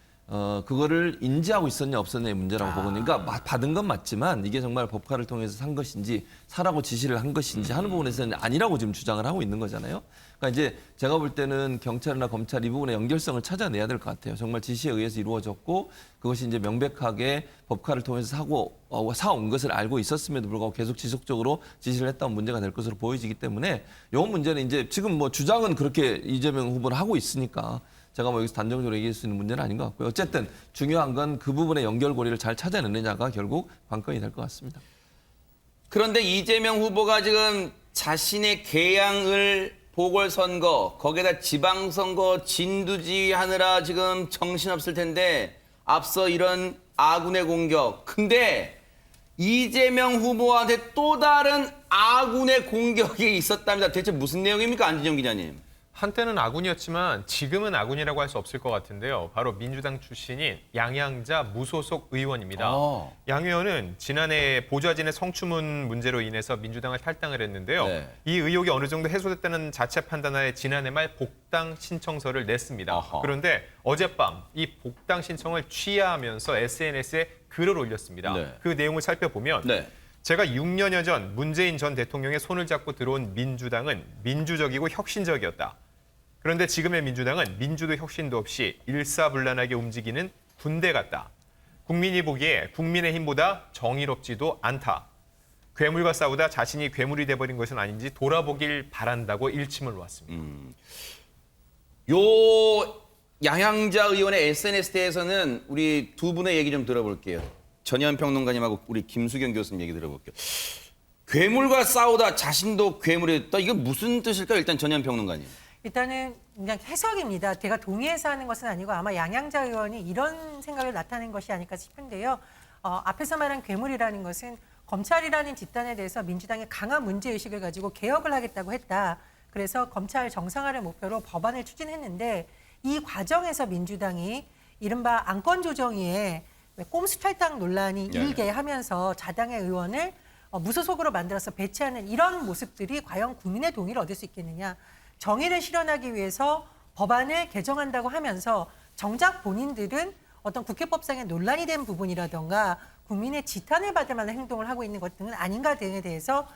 그거를 인지하고 있었냐 없었냐의 문제라고 보거든요. 그러니까 받은 건 맞지만 이게 정말 법카를 통해서 산 것인지 사라고 지시를 한 것인지 하는 부분에서는 아니라고 지금 주장을 하고 있는 거잖아요. 그러니까 이제 제가 볼 때는 경찰이나 검찰 이 부분의 연결성을 찾아내야 될 것 같아요. 정말 지시에 의해서 이루어졌고 그것이 이제 명백하게 법카를 통해서 사온 것을 알고 있었음에도 불구하고 계속 지속적으로 지시를 했다면 문제가 될 것으로 보여지기 때문에 이 문제는 이제 지금 뭐 주장은 그렇게 이재명 후보는 하고 있으니까 제가 뭐 여기서 단정적으로 얘기할 수 있는 문제는 아닌 것 같고요. 어쨌든 중요한 건 그 부분의 연결고리를 잘 찾아내느냐가 결국 관건이 될 것 같습니다. 그런데 이재명 후보가 지금 자신의 개항을 보궐선거, 거기에다 지방선거 진두지휘하느라 지금 정신없을 텐데 앞서 이런 아군의 공격. 근데 이재명 후보한테 또 다른 아군의 공격이 있었답니다. 대체 무슨 내용입니까, 안진영 기자님? 한때는 아군이었지만 지금은 아군이라고 할 수 없을 것 같은데요. 바로 민주당 출신인 양양자 무소속 의원입니다. 양 의원은 지난해 보좌진의 성추문 문제로 인해서 민주당을 탈당을 했는데요. 네. 이 의혹이 어느 정도 해소됐다는 자체 판단하에 지난해 말 복당 신청서를 냈습니다. 아하. 그런데 어젯밤 이 복당 신청을 취하하면서 SNS에 글을 올렸습니다. 네. 그 내용을 살펴보면 네. 제가 6년여 전 문재인 전 대통령의 손을 잡고 들어온 민주당은 민주적이고 혁신적이었다. 그런데 지금의 민주당은 민주도 혁신도 없이 일사불란하게 움직이는 군대 같다. 국민이 보기에 국민의힘보다 정의롭지도 않다. 괴물과 싸우다 자신이 괴물이 돼버린 것은 아닌지 돌아보길 바란다고 일침을 놓았습니다. 요 양양자 의원의 SNS 대해서는 우리 두 분의 얘기 좀 들어볼게요. 전현 평론가님하고 우리 김수경 교수님 얘기 들어볼게요. 괴물과 싸우다 자신도 괴물이 됐다. 이게 무슨 뜻일까요? 일단 전현 평론가님. 일단은 그냥 해석입니다. 제가 동의해서 하는 것은 아니고 아마 양양자 의원이 이런 생각을 나타낸 것이 아닐까 싶은데요. 앞에서 말한 괴물이라는 것은 검찰이라는 집단에 대해서 민주당이 강한 문제의식을 가지고 개혁을 하겠다고 했다. 그래서 검찰 정상화를 목표로 법안을 추진했는데 이 과정에서 민주당이 이른바 안건조정위에 꼼수 탈당 논란이 일게 하면서 자당의 의원을 무소속으로 만들어서 배치하는 이런 모습들이 과연 국민의 동의를 얻을 수 있겠느냐. 정의를 실현하기 위해서 법안을 개정한다고 하면서 정작 본인들은 어떤 국회법상의 논란이 된 부분이라든가 국민의 지탄을 받을 만한 행동을 하고 있는 것 등은 아닌가 등에 대해서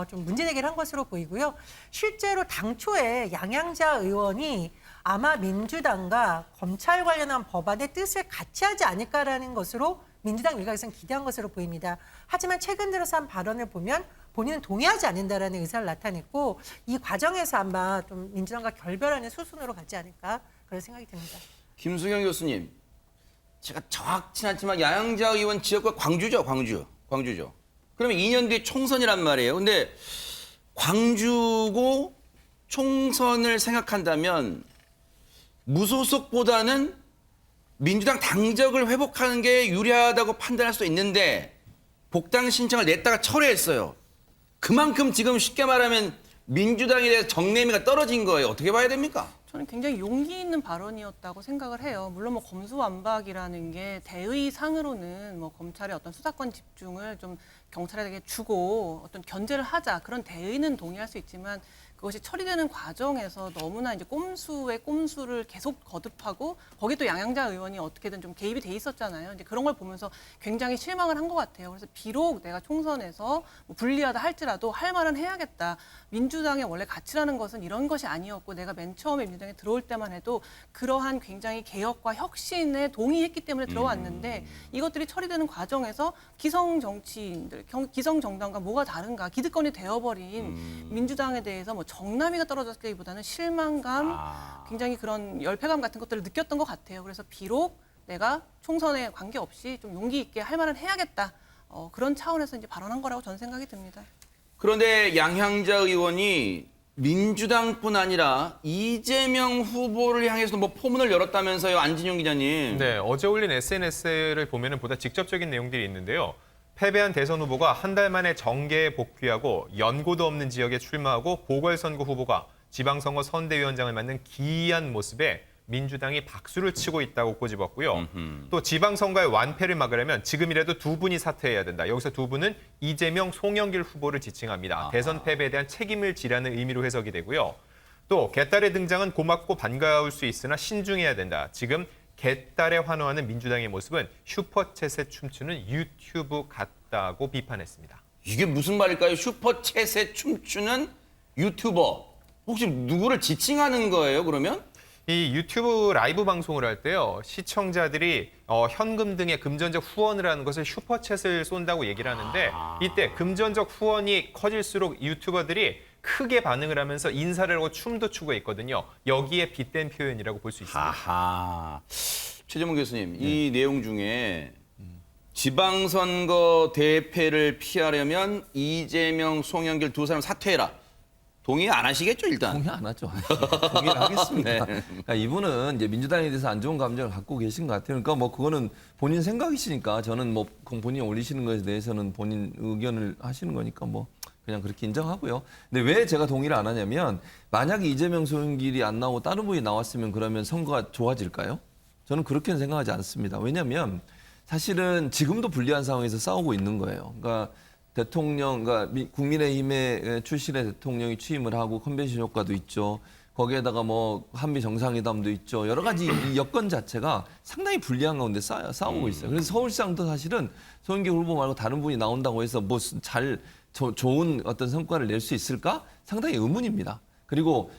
좀 문제제기를 한 것으로 보이고요. 실제로 당초에 양양자 의원이 아마 민주당과 검찰 관련한 법안의 뜻을 같이 하지 않을까라는 것으로 민주당 일각에서는 기대한 것으로 보입니다. 하지만 최근 들어서 한 발언을 보면 본인은 동의하지 않는다라는 의사를 나타냈고 이 과정에서 아마 좀 민주당과 결별하는 수순으로 가지 않을까 그런 생각이 듭니다. 김수경 교수님, 제가 정확치는 않지만 양양자 의원 지역과 광주죠. 그러면 2년 뒤에 총선이란 말이에요. 근데 광주고 총선을 생각한다면 무소속보다는 민주당 당적을 회복하는 게 유리하다고 판단할 수 있는데 복당 신청을 냈다가 철회했어요. 그만큼 지금 쉽게 말하면 민주당에 대해서 정내미가 떨어진 거예요. 어떻게 봐야 됩니까? 저는 굉장히 용기 있는 발언이었다고 생각을 해요. 물론 뭐 검수완박이라는 게 대의상으로는 뭐 검찰의 어떤 수사권 집중을 좀 경찰에게 주고 어떤 견제를 하자 그런 대의는 동의할 수 있지만 그것이 처리되는 과정에서 너무나 이제 꼼수에 꼼수를 계속 거듭하고 거기 또 양양자 의원이 어떻게든 좀 개입이 돼 있었잖아요. 이제 그런 걸 보면서 굉장히 실망을 한 것 같아요. 그래서 비록 내가 총선에서 뭐 불리하다 할지라도 할 말은 해야겠다. 민주당의 원래 가치라는 것은 이런 것이 아니었고 내가 맨 처음에 민주당에 들어올 때만 해도 그러한 굉장히 개혁과 혁신에 동의했기 때문에 들어왔는데 이것들이 처리되는 과정에서 기성 정치인들, 기성 정당과 뭐가 다른가 기득권이 되어버린 민주당에 대해서 뭐 정남이가 떨어졌기보다는 실망감, 굉장히 그런 열패감 같은 것들을 느꼈던 것 같아요. 그래서 비록 내가 총선에 관계없이 좀 용기 있게 할 말은 해야겠다. 그런 차원에서 이제 발언한 거라고 저는 생각이 듭니다. 그런데 양향자 의원이 민주당뿐 아니라 이재명 후보를 향해서도 뭐 포문을 열었다면서요, 안진용 기자님. 네, 어제 올린 SNS를 보면은 보다 직접적인 내용들이 있는데요. 패배한 대선 후보가 한 달 만에 정계에 복귀하고 연고도 없는 지역에 출마하고 보궐선거 후보가 지방선거 선대위원장을 맡는 기이한 모습에 민주당이 박수를 치고 있다고 꼬집었고요. 또 지방선거의 완패를 막으려면 지금이라도 두 분이 사퇴해야 된다. 여기서 두 분은 이재명, 송영길 후보를 지칭합니다. 대선 패배에 대한 책임을 지라는 의미로 해석이 되고요. 또 개딸의 등장은 고맙고 반가울 수 있으나 신중해야 된다. 지금 개딸에 환호하는 민주당의 모습은 슈퍼챗에 춤추는 유튜브 같다고 비판했습니다. 이게 무슨 말일까요? 슈퍼챗에 춤추는 유튜버. 혹시 누구를 지칭하는 거예요, 그러면? 이 유튜브 라이브 방송을 할 때요. 시청자들이 현금 등의 금전적 후원을 하는 것을 슈퍼챗을 쏜다고 얘기를 하는데 이때 금전적 후원이 커질수록 유튜버들이 크게 반응을 하면서 인사를 하고 춤도 추고 있거든요. 여기에 빗댄 표현이라고 볼 수 있습니다. 아하. 최재문 교수님, 이 내용 중에 지방선거 대패를 피하려면 이재명, 송영길 두 사람 사퇴해라. 동의 안 하시겠죠, 일단? 동의 안 하죠. 동의를 하겠습니다. 네. 그러니까 이분은 이제 민주당에 대해서 안 좋은 감정을 갖고 계신 것 같아요. 그러니까 뭐 그거는 본인 생각이시니까 저는 뭐 본인이 올리시는 것에 대해서는 본인 의견을 하시는 거니까 뭐 그냥 그렇게 인정하고요. 근데 왜 제가 동의를 안 하냐면 만약에 이재명, 송영길이 안 나오고 다른 분이 나왔으면 그러면 선거가 좋아질까요? 저는 그렇게는 생각하지 않습니다. 왜냐하면 사실은 지금도 불리한 상황에서 싸우고 있는 거예요. 그러니까 대통령, 그러니까 국민의힘의 출신의 대통령이 취임을 하고 컨벤션 효과도 있죠. 거기에다가 뭐 한미 정상회담도 있죠. 여러 가지 이 여건 자체가 상당히 불리한 가운데 싸우고 있어요. 그래서 서울시장도 사실은 송영길 후보 말고 다른 분이 나온다고 해서 뭐 좋은 어떤 성과를 낼 수 있을까? 상당히 의문입니다. 그리고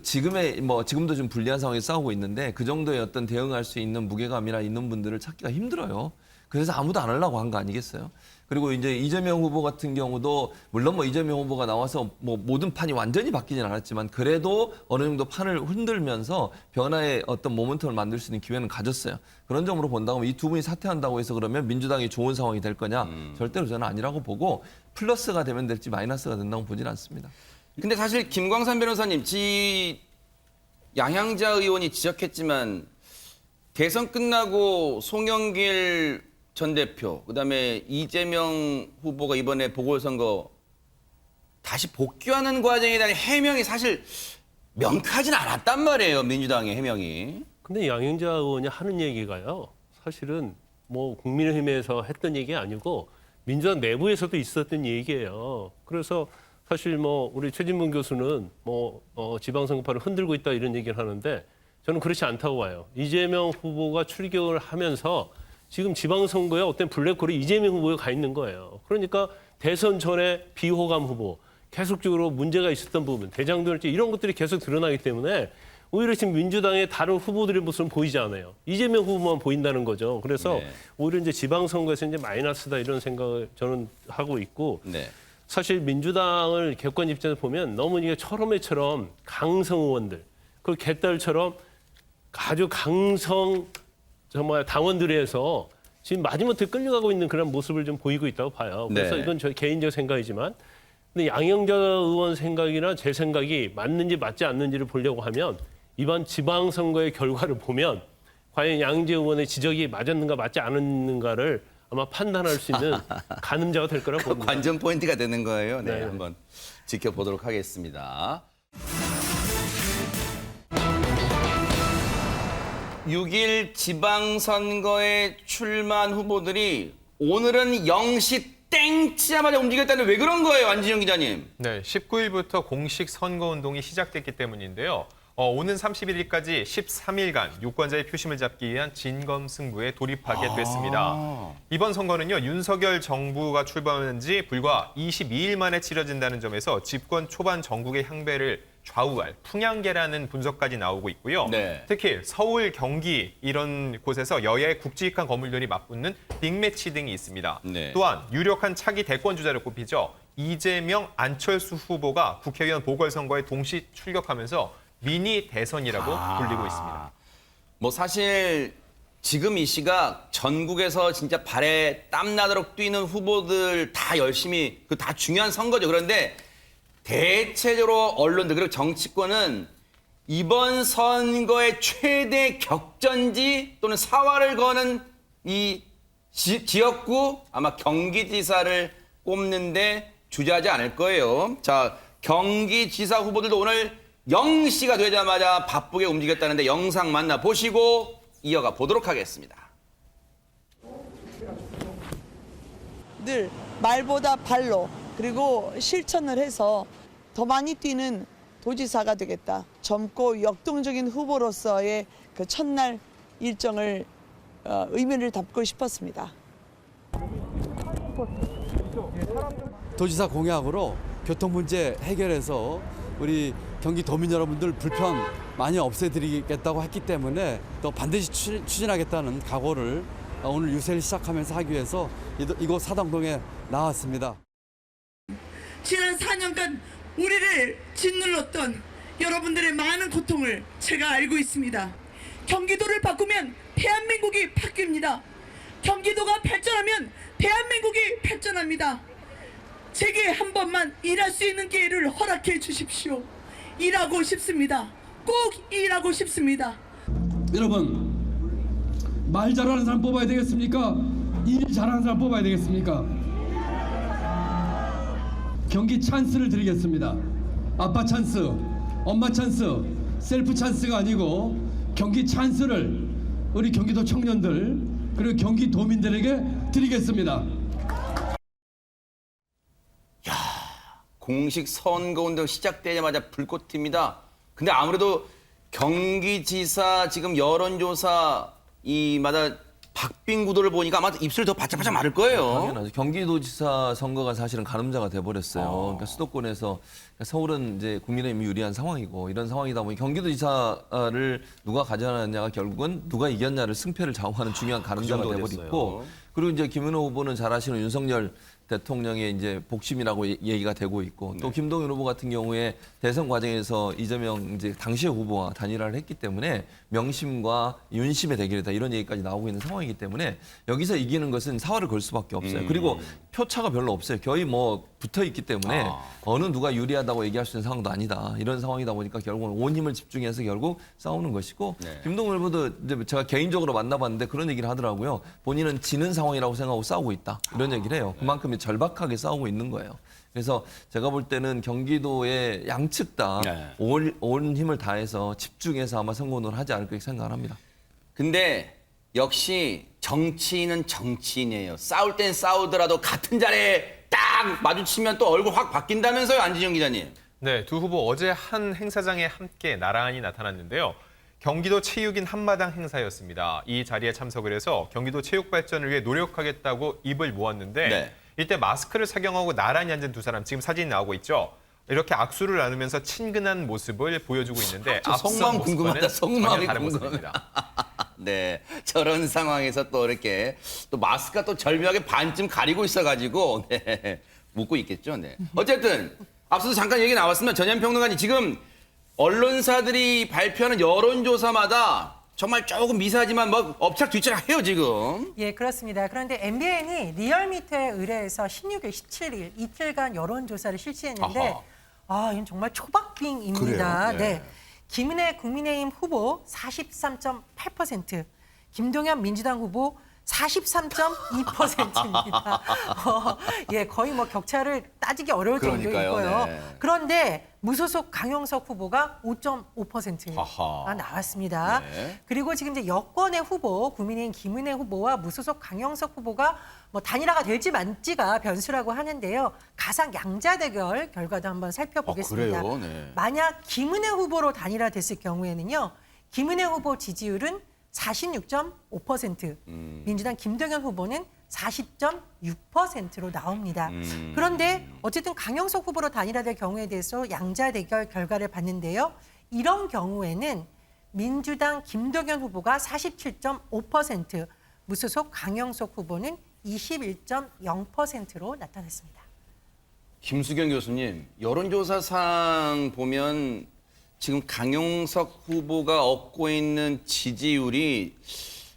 지금도 좀 불리한 상황에서 싸우고 있는데 그 정도의 어떤 대응할 수 있는 무게감이나 있는 분들을 찾기가 힘들어요. 그래서 아무도 안 하려고 한 거 아니겠어요? 그리고 이제 이재명 후보 같은 경우도 물론 뭐 이재명 후보가 나와서 뭐 모든 판이 완전히 바뀌진 않았지만 그래도 어느 정도 판을 흔들면서 변화의 어떤 모멘텀을 만들 수 있는 기회는 가졌어요. 그런 점으로 본다면 이 두 분이 사퇴한다고 해서 그러면 민주당이 좋은 상황이 될 거냐? 절대로 저는 아니라고 보고 플러스가 되면 될지 마이너스가 된다고 보진 않습니다. 근데 사실 김광산 변호사님, 양향자 의원이 지적했지만 대선 끝나고 송영길 전 대표, 그다음에 이재명 후보가 이번에 보궐선거 다시 복귀하는 과정에 대한 해명이 사실 명확하진 않았단 말이에요. 민주당의 해명이. 근데 양영자 의원이 하는 얘기가요. 사실은 뭐 국민의힘에서 했던 얘기 아니고 민주당 내부에서도 있었던 얘기예요. 그래서 사실 뭐 우리 최진문 교수는 뭐 지방선거파를 흔들고 있다 이런 얘기를 하는데 저는 그렇지 않다고 봐요. 이재명 후보가 출격을 하면서 지금 지방선거에 어떤 블랙홀이 이재명 후보에 가 있는 거예요. 그러니까 대선 전에 비호감 후보, 계속적으로 문제가 있었던 부분, 대장동일지 이런 것들이 계속 드러나기 때문에 오히려 지금 민주당의 다른 후보들의 모습은 보이지 않아요. 이재명 후보만 보인다는 거죠. 그래서 네. 오히려 이제 지방선거에서 이제 마이너스다 이런 생각을 저는 하고 있고 네. 사실 민주당을 객관 입장에서 보면 너무 이게 철험회처럼 강성 의원들, 그 개딸처럼 아주 강성 정말 당원들에서 지금 마지못해 끌려가고 있는 그런 모습을 좀 보이고 있다고 봐요. 그래서 네. 이건 저 개인적 생각이지만 근데 양영자 의원 생각이나 제 생각이 맞는지 맞지 않는지를 보려고 하면 이번 지방선거의 결과를 보면 과연 양재 의원의 지적이 맞았는가 맞지 않았는가를 아마 판단할 수 있는 가늠자가 될 거라고 봅니다. 관전 포인트가 되는 거예요. 네, 네. 한번 지켜보도록 하겠습니다. 6일 지방선거에 출마한 후보들이 오늘은 0시 땡 치자마자 움직였다는 왜 그런 거예요, 안진영 기자님? 네, 19일부터 공식 선거운동이 시작됐기 때문인데요. 오는 31일까지 13일간 유권자의 표심을 잡기 위한 진검승부에 돌입하게 됐습니다. 이번 선거는요, 윤석열 정부가 출범한 지 불과 22일 만에 치러진다는 점에서 집권 초반 전국의 향배를 좌우할 풍향계라는 분석까지 나오고 있고요. 네. 특히 서울, 경기 이런 곳에서 여야의 굵직한 건물들이 맞붙는 빅매치 등이 있습니다. 네. 또한 유력한 차기 대권 주자로 꼽히죠. 이재명, 안철수 후보가 국회의원 보궐선거에 동시 출격하면서 미니 대선이라고 불리고 있습니다. 뭐 사실 지금 이 시각 전국에서 진짜 발에 땀나도록 뛰는 후보들 다 열심히 그 다 중요한 선거죠. 그런데 대체적으로 언론들 그리고 정치권은 이번 선거의 최대 격전지 또는 사활을 거는 이 지역구 아마 경기지사를 꼽는데 주저하지 않을 거예요. 자, 경기지사 후보들도 오늘 0시가 되자마자 바쁘게 움직였다는데 영상 만나보시고 이어가 보도록 하겠습니다. 늘 말보다 발로 그리고 실천을 해서 더 많이 뛰는 도지사가 되겠다. 젊고 역동적인 후보로서의 그 첫날 일정을 의미를 담고 싶었습니다. 도지사 공약으로 교통 문제 해결해서 우리 경기도민 여러분들 불편 많이 없애드리겠다고 했기 때문에 또 반드시 추진하겠다는 각오를 오늘 유세를 시작하면서 하기 위해서 이곳 사당동에 나왔습니다. 지난 4년간 우리를 짓눌렀던 여러분들의 많은 고통을 제가 알고 있습니다. 경기도를 바꾸면 대한민국이 바뀝니다. 경기도가 발전하면 대한민국이 발전합니다. 제게 한 번만 일할 수 있는 기회를 허락해 주십시오. 일하고 싶습니다. 꼭 일하고 싶습니다. 여러분, 말 잘하는 사람 뽑아야 되겠습니까? 일 잘하는 사람 뽑아야 되겠습니까? 경기 찬스를 드리겠습니다. 아빠 찬스, 엄마 찬스, 셀프 찬스가 아니고 경기 찬스를 우리 경기도 청년들 그리고 경기도민들에게 드리겠습니다. 공식 선거운동 시작되자마자 불꽃 튑니다. 근데 아무래도 경기지사 지금 여론조사 이마다 박빙 구도를 보니까 아마 입술 더 바짝바짝 마를 거예요. 당연하죠. 경기도지사 선거가 사실은 가늠자가 돼버렸어요. 그러니까 수도권에서 서울은 이제 국민의힘이 유리한 상황이고 이런 상황이다 보니 경기도지사를 누가 가져가느냐가 결국은 누가 이겼냐를 승패를 좌우하는 중요한 가늠자가 돼버렸고 그리고 이제 김은호 후보는 잘 아시는 윤석열 대통령의 이제 복심이라고 얘기가 되고 있고 또 김동연 후보 같은 경우에 대선 과정에서 이재명 이제 당시의 후보와 단일화를 했기 때문에 명심과 윤심의 대결이다 이런 얘기까지 나오고 있는 상황이기 때문에 여기서 이기는 것은 사활을 걸 수밖에 없어요. 그리고 표차가 별로 없어요. 거의 뭐 붙어 있기 때문에 어느 누가 유리하다고 얘기할 수 있는 상황도 아니다. 이런 상황이다 보니까 결국은 온 힘을 집중해서 결국 싸우는 것이고 김동연 후보도 이제 제가 개인적으로 만나봤는데 그런 얘기를 하더라고요. 본인은 지는 상황이라고 생각하고 싸우고 있다. 이런 얘기를 해요. 그만큼 절박하게 싸우고 있는 거예요. 그래서 제가 볼 때는 경기도의 양측 다 온 힘을 다해서 집중해서 아마 선거운동을 하지 않을까 생각을 합니다. 근데 역시 정치인은 정치인이에요. 싸울 땐 싸우더라도 같은 자리에 딱 마주치면 또 얼굴 확 바뀐다면서요, 안진영 기자님. 네, 두 후보 어제 한 행사장에 함께 나란히 나타났는데요. 경기도 체육인 한마당 행사였습니다. 이 자리에 참석을 해서 경기도 체육 발전을 위해 노력하겠다고 입을 모았는데 이때 마스크를 착용하고 나란히 앉은 두 사람 지금 사진이 나오고 있죠. 이렇게 악수를 나누면서 친근한 모습을 보여주고 있는데 속마음 궁금하다. 속마음이 다른 궁금합니다. 모습입니다. 네, 저런 상황에서 또 이렇게 또 마스크가 또 절묘하게 반쯤 가리고 있어가지고 묻고 있겠죠. 네. 어쨌든 앞서도 잠깐 얘기 나왔으면 전현 평론가님 지금 언론사들이 발표하는 여론조사마다 정말 조금 미세하지만 뭐 엎치락뒤치락 해요 지금. 예, 그렇습니다. 그런데 MBN이 리얼미터에 의뢰해서 16일, 17일 이틀간 여론조사를 실시했는데 이건 정말 초박빙입니다. 그래요? 네. 네. 김은혜 국민의힘 후보 43.8%, 김동연 민주당 후보 43.2%입니다. 예, 거의 뭐 격차를 따지기 어려울 그러니까요, 정도이고요. 네. 그런데 무소속 강용석 후보가 5.5%가 하하. 나왔습니다. 네. 그리고 지금 이제 여권의 후보, 국민의힘 김은혜 후보와 무소속 강용석 후보가 뭐 단일화가 될지 말지가 변수라고 하는데요. 가상 양자 대결 결과도 한번 살펴보겠습니다. 그래요? 네. 만약 김은혜 후보로 단일화됐을 경우에는요. 김은혜 후보 지지율은 46.5%, 민주당 김동연 후보는 40.6%로 나옵니다. 그런데 어쨌든 강용석 후보로 단일화될 경우에 대해서 양자 대결 결과를 봤는데요. 이런 경우에는 민주당 김동연 후보가 47.5%, 무소속 강용석 후보는 21.0%로 나타났습니다. 김수경 교수님, 여론조사상 보면 지금 강용석 후보가 얻고 있는 지지율이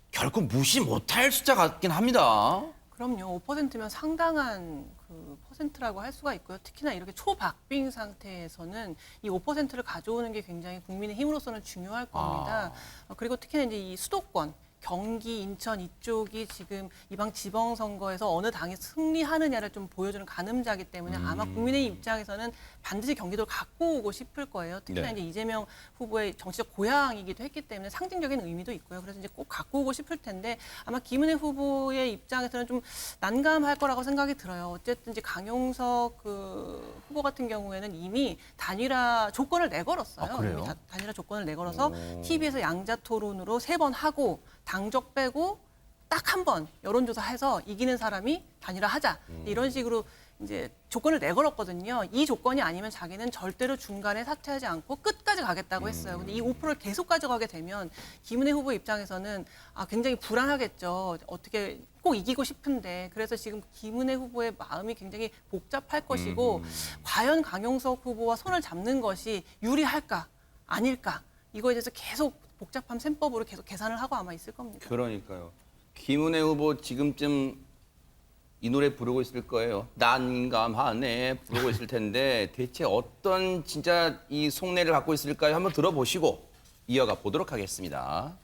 결코 무시 못할 숫자 같긴 합니다. 그럼요. 5%면 상당한 그 퍼센트라고 할 수가 있고요. 특히나 이렇게 초박빙 상태에서는 이 5%를 가져오는 게 굉장히 국민의 힘으로서는 중요할 겁니다. 그리고 특히나 이제 이 수도권, 경기, 인천 이쪽이 지금 이번 지방선거에서 어느 당이 승리하느냐를 좀 보여주는 가늠자이기 때문에 아마 국민의힘 입장에서는 반드시 경기도를 갖고 오고 싶을 거예요. 특히나 네. 이제 이재명 후보의 정치적 고향이기도 했기 때문에 상징적인 의미도 있고요. 그래서 이제 꼭 갖고 오고 싶을 텐데 아마 김은혜 후보의 입장에서는 좀 난감할 거라고 생각이 들어요. 어쨌든 이제 강용석 그 후보 같은 경우에는 이미 단일화 조건을 내걸었어요. 그래요? 이미 단일화 조건을 내걸어서 TV에서 양자 토론으로 3번 하고 당적 빼고 딱 한 번 여론조사해서 이기는 사람이 단일화하자 이런 식으로 이제 조건을 내걸었거든요. 이 조건이 아니면 자기는 절대로 중간에 사퇴하지 않고 끝까지 가겠다고 했어요. 근데 이 5%를 계속 가져가게 되면 김은혜 후보 입장에서는 굉장히 불안하겠죠. 어떻게 꼭 이기고 싶은데 그래서 지금 김은혜 후보의 마음이 굉장히 복잡할 것이고 과연 강용석 후보와 손을 잡는 것이 유리할까 아닐까 이거에 대해서 계속 복잡한 셈법으로 계속 계산을 하고 아마 있을 겁니다. 그러니까요. 김은혜 후보 지금쯤 이 노래 부르고 있을 거예요. 난감하네 부르고 있을 텐데 대체 어떤 진짜 이 속내를 갖고 있을까요? 한번 들어보시고 이어가 보도록 하겠습니다.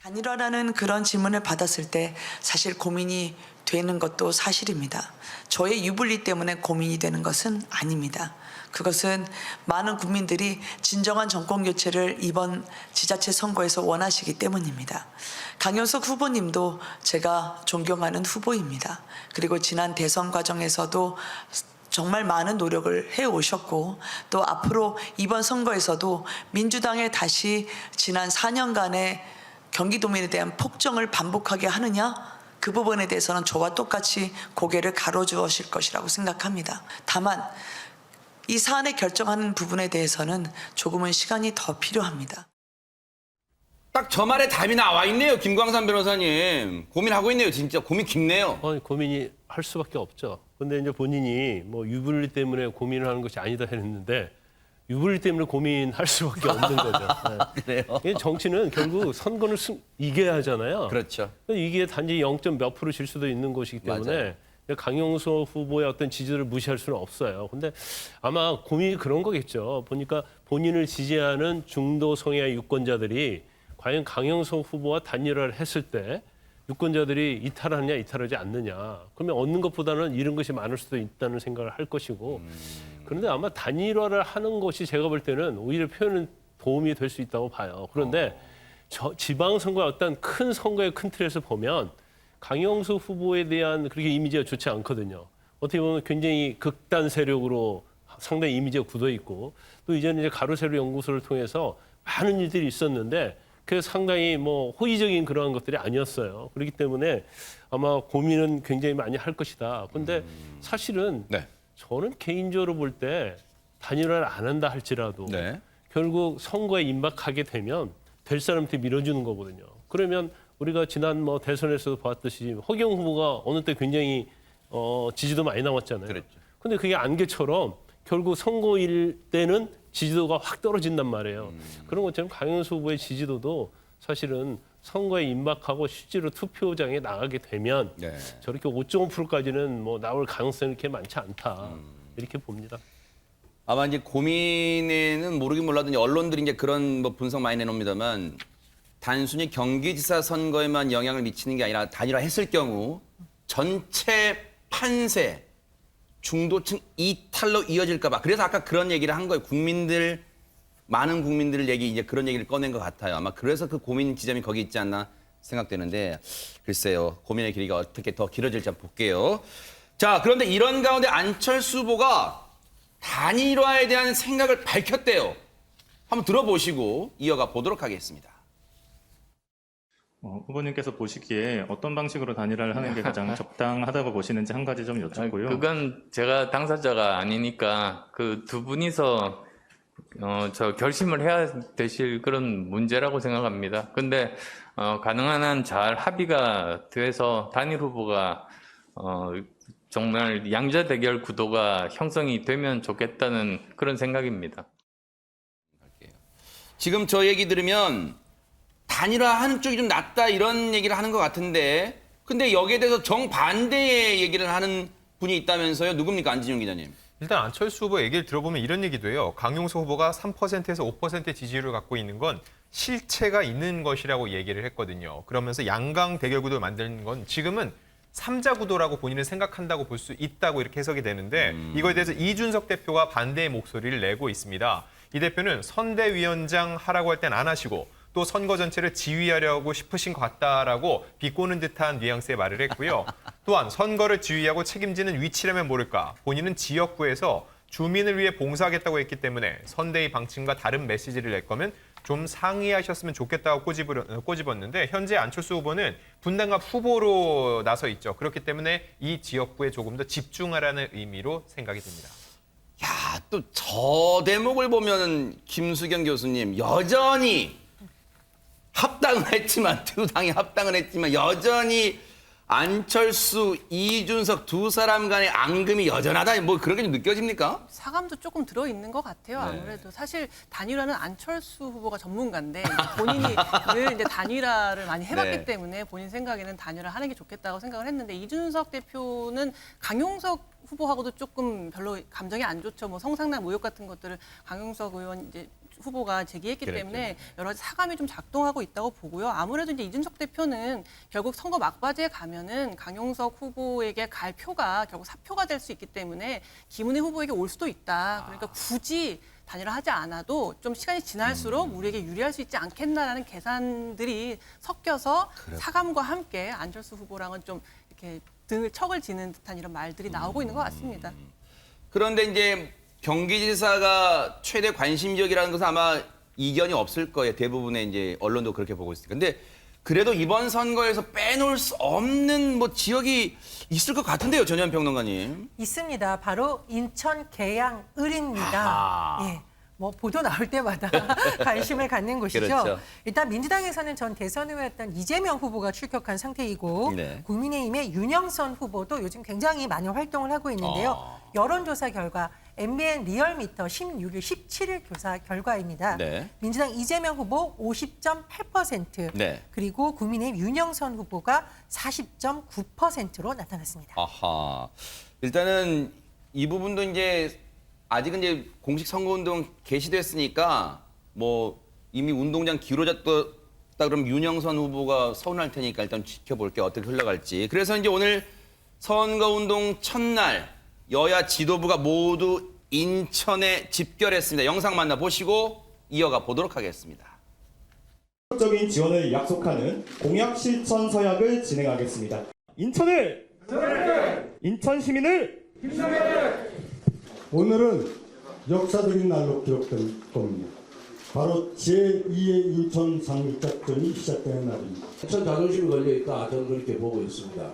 단일화라는 그런 질문을 받았을 때 사실 고민이 되는 것도 사실입니다. 저의 유불리 때문에 고민이 되는 것은 아닙니다. 그것은 많은 국민들이 진정한 정권 교체를 이번 지자체 선거에서 원하시기 때문입니다. 강용석 후보님도 제가 존경하는 후보입니다. 그리고 지난 대선 과정에서도 정말 많은 노력을 해오셨고 또 앞으로 이번 선거에서도 민주당에 다시 지난 4년간의 경기도민에 대한 폭정을 반복하게 하느냐? 그 부분에 대해서는 저와 똑같이 고개를 가로주으실 것이라고 생각합니다. 다만 이 사안에 결정하는 부분에 대해서는 조금은 시간이 더 필요합니다. 딱 저 말에 답이 나와 있네요. 김광산 변호사님. 고민하고 있네요. 진짜 고민 깊네요. 고민이 할 수밖에 없죠. 근데 이제 본인이 뭐 유불리 때문에 고민을 하는 것이 아니다 했는데 유불리 때문에 고민할 수밖에 없는 거죠. 네. 그래요? 정치는 결국 선거를 이겨야 하잖아요. 그렇죠. 이게 단지 0. 몇 % 질 수도 있는 것이기 때문에 맞아요. 강용석 후보의 어떤 지지를 무시할 수는 없어요. 근데 아마 고민이 그런 거겠죠. 보니까 본인을 지지하는 중도 성향 유권자들이 과연 강용석 후보와 단일화를 했을 때 유권자들이 이탈하느냐 이탈하지 않느냐. 그러면 얻는 것보다는 잃은 것이 많을 수도 있다는 생각을 할 것이고 그런데 아마 단일화를 하는 것이 제가 볼 때는 오히려 표현은 도움이 될 수 있다고 봐요. 그런데 지방선거의 어떤 큰 선거의 큰 틀에서 보면 강용석 후보에 대한 그렇게 이미지가 좋지 않거든요. 어떻게 보면 굉장히 극단 세력으로 상당히 이미지가 굳어 있고 또 이제는 이제 가로세로 연구소를 통해서 많은 일들이 있었는데 그 상당히 뭐 호의적인 그러한 것들이 아니었어요. 그렇기 때문에 아마 고민은 굉장히 많이 할 것이다. 그런데 사실은 저는 개인적으로 볼 때 단일화를 안 한다 할지라도 결국 선거에 임박하게 되면 될 사람한테 밀어주는 거거든요. 그러면 우리가 지난 뭐 대선에서도 봤듯이 허경 후보가 어느 때 굉장히 지지도 많이 나왔잖아요. 그런데 그게 안개처럼 결국 선거일 때는 지지도가 확 떨어진단 말이에요. 그런 것처럼 강용석 후보의 지지도도 사실은 선거에 임박하고 실제로 투표장에 나가게 되면 저렇게 5.5%까지는 뭐 나올 가능성이 그렇게 많지 않다. 이렇게 봅니다. 아마 이제 고민에는 모르긴 몰라도 이제 언론들이 이제 그런 뭐 분석 많이 내놓습니다만 단순히 경기지사 선거에만 영향을 미치는 게 아니라 단일화했을 경우 전체 판세 중도층 이탈로 이어질까 봐. 그래서 아까 그런 얘기를 한 거예요. 많은 국민들 얘기 이제 그런 얘기를 꺼낸 것 같아요. 아마 그래서 그 고민 지점이 거기 있지 않나 생각되는데 글쎄요. 고민의 길이가 어떻게 더 길어질지 한번 볼게요. 자, 그런데 이런 가운데 안철수 후보가 단일화에 대한 생각을 밝혔대요. 한번 들어보시고 이어가 보도록 하겠습니다. 후보님께서 보시기에 어떤 방식으로 단일화를 하는 게 가장 적당하다고 보시는지 한 가지 좀 여쭙고요. 그건 제가 당사자가 아니니까 그 두 분이서 저 결심을 해야 되실 그런 문제라고 생각합니다. 근데 가능한 한 잘 합의가 돼서 단일 후보가 정말 양자 대결 구도가 형성이 되면 좋겠다는 그런 생각입니다. 지금 저 얘기 들으면 단일화하는 쪽이 좀 낫다 이런 얘기를 하는 것 같은데 근데 여기에 대해서 정반대의 얘기를 하는 분이 있다면서요. 누굽니까? 안진용 기자님. 일단 안철수 후보 얘기를 들어보면 이런 얘기도 해요. 강용석 후보가 3%에서 5% 지지율을 갖고 있는 건 실체가 있는 것이라고 얘기를 했거든요. 그러면서 양강 대결 구도를 만드는 건 지금은 3자 구도라고 본인은 생각한다고 볼 수 있다고 이렇게 해석이 되는데 이거에 대해서 이준석 대표가 반대의 목소리를 내고 있습니다. 이 대표는 선대위원장 하라고 할 땐 안 하시고 또 선거 전체를 지휘하려고 싶으신 것 같다라고 비꼬는 듯한 뉘앙스의 말을 했고요. 또한 선거를 지휘하고 책임지는 위치라면 모를까. 본인은 지역구에서 주민을 위해 봉사하겠다고 했기 때문에 선대위 방침과 다른 메시지를 낼 거면 좀 상의하셨으면 좋겠다고 꼬집었는데 현재 안철수 후보는 분당갑 후보로 나서 있죠. 그렇기 때문에 이 지역구에 조금 더 집중하라는 의미로 생각이 듭니다. 야, 또 저 대목을 보면 김수경 교수님 여전히 합당을 했지만 두 당이 합당을 했지만 여전히 안철수, 이준석 두 사람 간의 앙금이 여전하다. 뭐 그렇게 좀 느껴집니까? 사감도 조금 들어있는 것 같아요. 아무래도 사실 단일화는 안철수 후보가 전문가인데 본인이 늘 이제 단일화를 많이 해봤기 때문에 본인 생각에는 단일화 하는 게 좋겠다고 생각을 했는데 이준석 대표는 강용석 후보하고도 조금 별로 감정이 안 좋죠. 뭐 성상남 의혹 같은 것들을 강용석 의원 이제 후보가 제기했기 때문에 여러 가지 사감이 좀 작동하고 있다고 보고요. 아무래도 이제 이준석 대표는 결국 선거 막바지에 가면은 강용석 후보에게 갈 표가 결국 사표가 될 수 있기 때문에 김은혜 후보에게 올 수도 있다. 그러니까 굳이 단일화하지 않아도 좀 시간이 지날수록 우리에게 유리할 수 있지 않겠나라는 계산들이 섞여서 사감과 함께 안철수 후보랑은 좀 이렇게 등을 척을 지는 듯한 이런 말들이 나오고 있는 것 같습니다. 그런데 이제 경기지사가 최대 관심 지역이라는 것은 아마 이견이 없을 거예요. 대부분의 이제 언론도 그렇게 보고 있으니까. 근데 그래도 이번 선거에서 빼놓을 수 없는 뭐 지역이 있을 것 같은데요, 전현 평론가님. 있습니다. 바로 인천 계양 을입니다. 예. 뭐 보도 나올 때마다 관심을 갖는 곳이죠. 그렇죠. 일단 민주당에서는 전 대선 후보였던 이재명 후보가 출격한 상태이고 국민의힘의 윤영선 후보도 요즘 굉장히 많은 활동을 하고 있는데요. 여론조사 결과 MBN 리얼미터 16일, 17일 교사 결과입니다. 민주당 이재명 후보 50.8%, 그리고 국민의힘 윤영선 후보가 40.9%로 나타났습니다. 아하. 일단은 이 부분도 이제 아직은 이제 공식 선거운동 개시됐으니까 뭐 이미 운동장 기울어졌다 그러면 윤영선 후보가 서운할 테니까 일단 지켜볼게요. 어떻게 흘러갈지. 그래서 이제 오늘 선거운동 첫날 여야 지도부가 모두 인천에 집결했습니다. 영상 만나보시고 이어가 보도록 하겠습니다. 적인 지원을 약속하는 공약 실천 서약을 진행하겠습니다. 인천을! 인천 시민을! 오늘은 역사적인 날로 기록될 겁니다. 바로 제2의 인천 상륙작전이 시작되는 날입니다. 인천 자존심이 걸려있다. 저는 그렇게 보고 있습니다.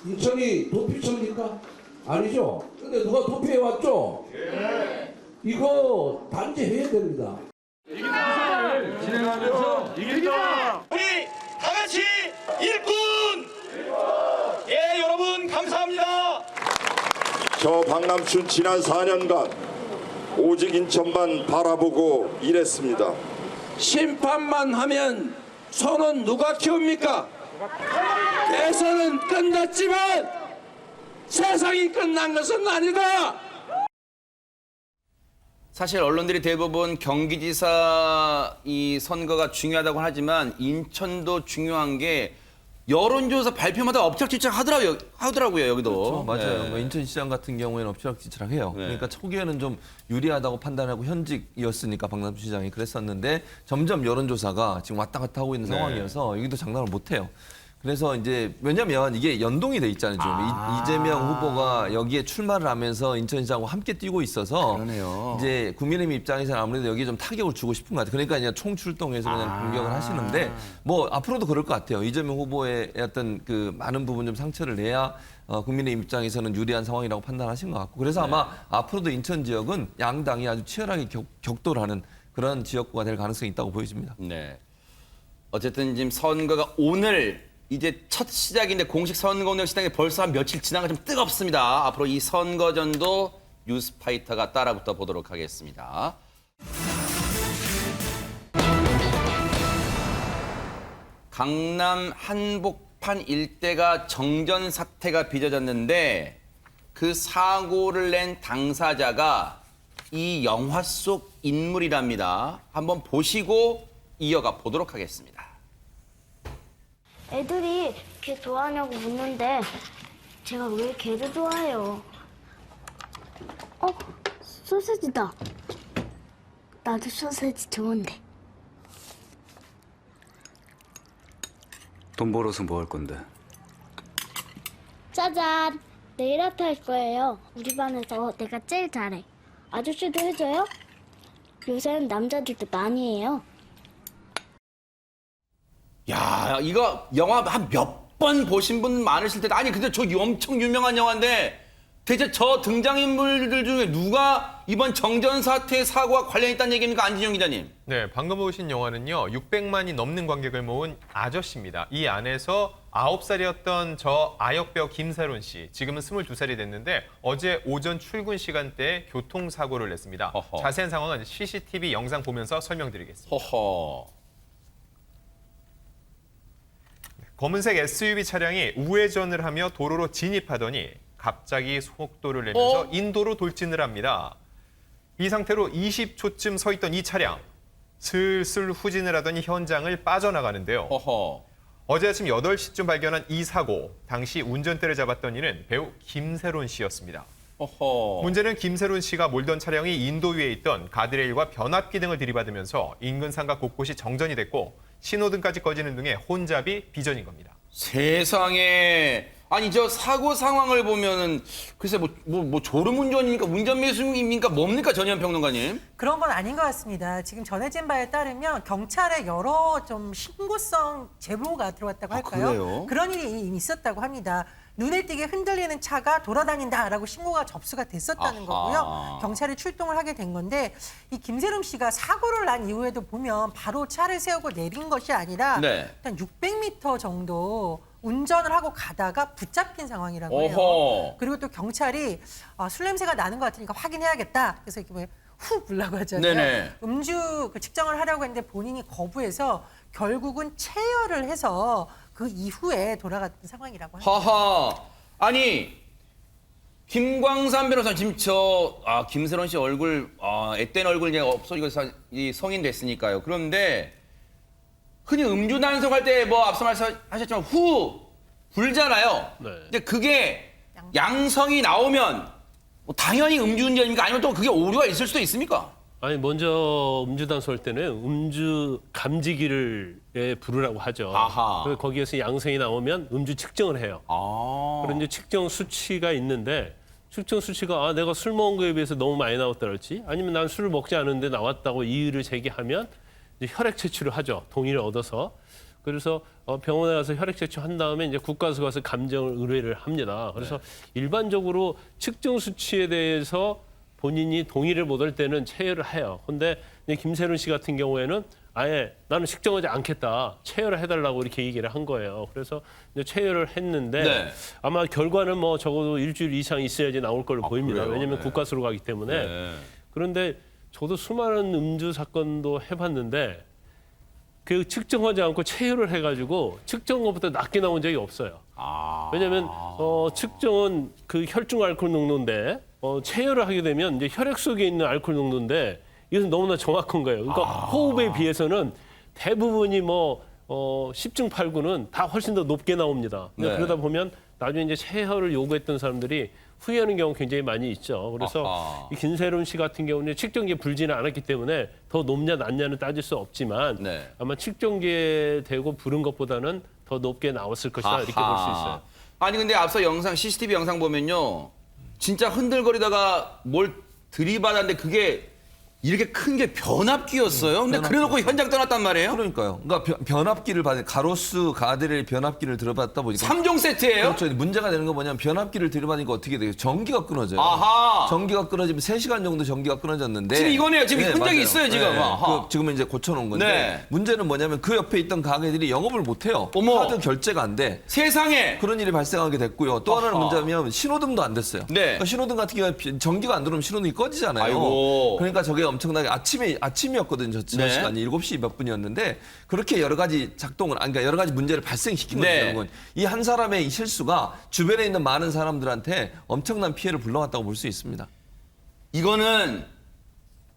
인천이 도피처입니까? 아니죠. 근데 누가 도피해 왔죠? 이거 단죄해야 됩니다. 진행하면서 이긴다! 우리 다 같이 일꾼! 예, 여러분 감사합니다. 저 박남춘 지난 4년간 오직 인천만 바라보고 일했습니다. 심판만 하면 손은 누가 키웁니까? 대선은 끝났지만 세상이 끝난 것은 아니다. 사실 언론들이 대부분 경기지사 이 선거가 중요하다고 하지만 인천도 중요한 게 여론조사 발표마다 엎치락뒤치락 하더라고요, 여기도. 그렇죠. 맞아요. 네. 뭐 인천시장 같은 경우에는 엎치락뒤치락해요. 그러니까 초기에는 좀 유리하다고 판단하고 현직이었으니까 박남춘 시장이 그랬었는데 점점 여론조사가 지금 왔다 갔다 하고 있는 네. 상황이어서 여기도 장담을 못해요. 그래서 이제 왜냐면 이게 연동이 돼 있잖아요. 지금 이재명 후보가 여기에 출마를 하면서 인천시장과 함께 뛰고 있어서 그러네요. 이제 국민의힘 입장에서는 아무래도 여기에 좀 타격을 주고 싶은 것 같아요. 그러니까 그냥 총출동해서 그냥 공격을 하시는데 뭐 앞으로도 그럴 것 같아요. 이재명 후보의 어떤 그 많은 부분 좀 상처를 내야 국민의힘 입장에서는 유리한 상황이라고 판단하신 것 같고 그래서 아마 앞으로도 인천 지역은 양당이 아주 치열하게 격돌하는 그런 지역구가 될 가능성이 있다고 보여집니다. 네. 어쨌든 지금 선거가 오늘 이제 첫 시작인데 공식 선거운동 시작이 벌써 한 며칠 지나가 좀 뜨겁습니다. 앞으로 이 선거전도 뉴스파이터가 따라붙어 보도록 하겠습니다. 강남 한복판 일대가 정전 사태가 빚어졌는데 그 사고를 낸 당사자가 이 영화 속 인물이랍니다. 한번 보시고 이어가 보도록 하겠습니다. 애들이 개 좋아하냐고 묻는데 제가 왜 개를 좋아해요? 소세지다. 나도 소세지 좋은데. 돈 벌어서 뭐 할 건데? 짜잔! 네일 아트 할 거예요. 우리 반에서 내가 제일 잘해. 아저씨도 해줘요? 요새는 남자들도 많이 해요. 야, 이거 영화 한 몇 번 보신 분 많으실 텐데 아니 근데 저 엄청 유명한 영화인데 대체 저 등장인물들 중에 누가 이번 정전 사태 사고와 관련이 있다는 얘기입니까? 안진영 기자님. 네, 방금 보신 영화는요. 600만이 넘는 관객을 모은 아저씨입니다. 이 안에서 9살이었던 저 아역배우 김세론 씨, 지금은 22살이 됐는데 어제 오전 출근 시간대에 교통사고를 냈습니다. 허허. 자세한 상황은 CCTV 영상 보면서 설명드리겠습니다. 허허. 검은색 SUV 차량이 우회전을 하며 도로로 진입하더니 갑자기 속도를 내면서 인도로 돌진을 합니다. 이 상태로 20초쯤 서 있던 이 차량, 슬슬 후진을 하더니 현장을 빠져나가는데요. 허허. 어제 아침 8시쯤 발견한 이 사고, 당시 운전대를 잡았던 이는 배우 김세론 씨였습니다. 허허. 문제는 김세론 씨가 몰던 차량이 인도 위에 있던 가드레일과 변압기 등을 들이받으면서 인근 상가 곳곳이 정전이 됐고 신호등까지 꺼지는 등의 혼잡이 빚어진 겁니다. 세상에. 아니 저 사고 상황을 보면은 글쎄 뭐 졸음운전입니까? 운전미숙입니까? 뭡니까 전현 평론가님? 그런 건 아닌 것 같습니다. 지금 전해진 바에 따르면 경찰에 여러 좀 신고성 제보가 들어왔다고 할까요? 그래요? 그런 일이 이미 있었다고 합니다. 눈에 띄게 흔들리는 차가 돌아다닌다라고 신고가 접수가 됐었다는 거고요. 경찰이 출동을 하게 된 건데 이 김세롬 씨가 사고를 난 이후에도 보면 바로 차를 세우고 내린 것이 아니라 네. 일단 600m 정도 운전을 하고 가다가 붙잡힌 상황이라고 해요. 어허. 그리고 또 경찰이 술 냄새가 나는 것 같으니까 확인해야겠다. 그래서 이렇게 후 불라고 하잖아요. 네네. 음주 측정을 하려고 했는데 본인이 거부해서 결국은 체열을 해서 그 이후에 돌아갔던 상황이라고 합니다. 하하. 아니 김광산 변호사 지금 김세론 씨 얼굴 앳된 얼굴 이제 없어지고 이 성인 됐으니까요. 그런데 흔히 음주 단속할 때 뭐 앞서 말씀하셨지만 후 불잖아요. 네. 근데 그게 양성이 나오면 뭐 당연히 음주운전입니까? 아니면 또 그게 오류가 있을 수도 있습니까? 아니 먼저 음주 단속할 때는 음주 감지기를 부르라고 하죠. 아하. 그래서 거기에서 양성이 나오면 음주 측정을 해요. 그런 이제 측정 수치가 있는데 측정 수치가 내가 술 먹은 거에 비해서 너무 많이 나왔다 그럴지 아니면 난 술을 먹지 않은데 나왔다고 이의를 제기하면 이제 혈액 채취를 하죠. 동의를 얻어서. 그래서 병원에 가서 혈액 채취한 다음에 이제 국가서 가서 감정을 의뢰를 합니다. 그래서 일반적으로 측정 수치에 대해서 본인이 동의를 못 할 때는 체열을 해요. 근데 김세론 씨 같은 경우에는 아예 나는 측정하지 않겠다. 체열을 해달라고 이렇게 얘기를 한 거예요. 그래서 이제 체열을 했는데 네. 아마 결과는 뭐 적어도 일주일 이상 있어야지 나올 걸로 보입니다. 그래요? 왜냐하면 네. 국가수로 가기 때문에. 네. 그런데 저도 수많은 음주 사건도 해봤는데 그 측정하지 않고 체열을 해가지고 측정 것보다 낮게 나온 적이 없어요. 왜냐하면 측정은 그 혈중 알코올 농도인데 체열을 하게 되면 이제 혈액 속에 있는 알코올 농도인데 이것은 너무나 정확한 거예요. 그러니까 호흡에 비해서는 대부분이 10중 8구는 다 훨씬 더 높게 나옵니다. 네. 그러다 보면 나중에 이제 체열을 요구했던 사람들이 후회하는 경우 굉장히 많이 있죠. 그래서 이 김세론 씨 같은 경우는 측정기에 불지는 않았기 때문에 더 높냐 낮냐는 따질 수 없지만 아마 측정기에 대고 부른 것보다는 더 높게 나왔을 것이다 이렇게 볼 수 있어요. 아니 근데 앞서 영상 CCTV 영상 보면요. 진짜 흔들거리다가 뭘 들이받았는데 그게 이렇게 큰 게 변압기였어요. 근데 그래놓고 현장 떠났단 말이에요. 그러니까요. 그러니까 변압기를 받은 가로수 가드레일 변압기를 들어봤다 보니까 3종 세트예요? 그렇죠. 문제가 되는 건 뭐냐면 변압기를 들어봤으니까 어떻게 돼요? 전기가 끊어져요. 아하. 전기가 끊어지면 3시간 정도 전기가 끊어졌는데 지금 이거네요. 지금 흔적이 맞아요. 있어요, 지금. 아하. 지금은 이제 고쳐놓은 건데 네. 문제는 뭐냐면 그 옆에 있던 가게들이 영업을 못해요. 어머. 카드 결제가 안 돼. 세상에. 그런 일이 발생하게 됐고요. 또 하나는 아하. 문제면 신호등도 안 됐어요. 네. 그러니까 신호등 같은 경우에 전기가 안 들어오면 신호등이 꺼지잖아요. 아이고. 그러니까 저게 엄청나게 아침이었거든요. 저 네. 시간이 7시 몇 분이었는데 그렇게 여러 가지 작동을 그러니까 여러 가지 문제를 발생시킨 거죠. 네. 여러분. 이 한 사람의 이 실수가 주변에 있는 많은 사람들한테 엄청난 피해를 불러왔다고 볼 수 있습니다. 이거는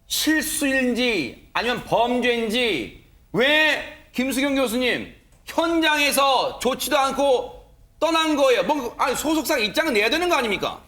실수인지 아니면 범죄인지 왜 김수경 교수님 현장에서 좋지도 않고 떠난 거예요? 아니 소속사 입장은 내야 되는 거 아닙니까?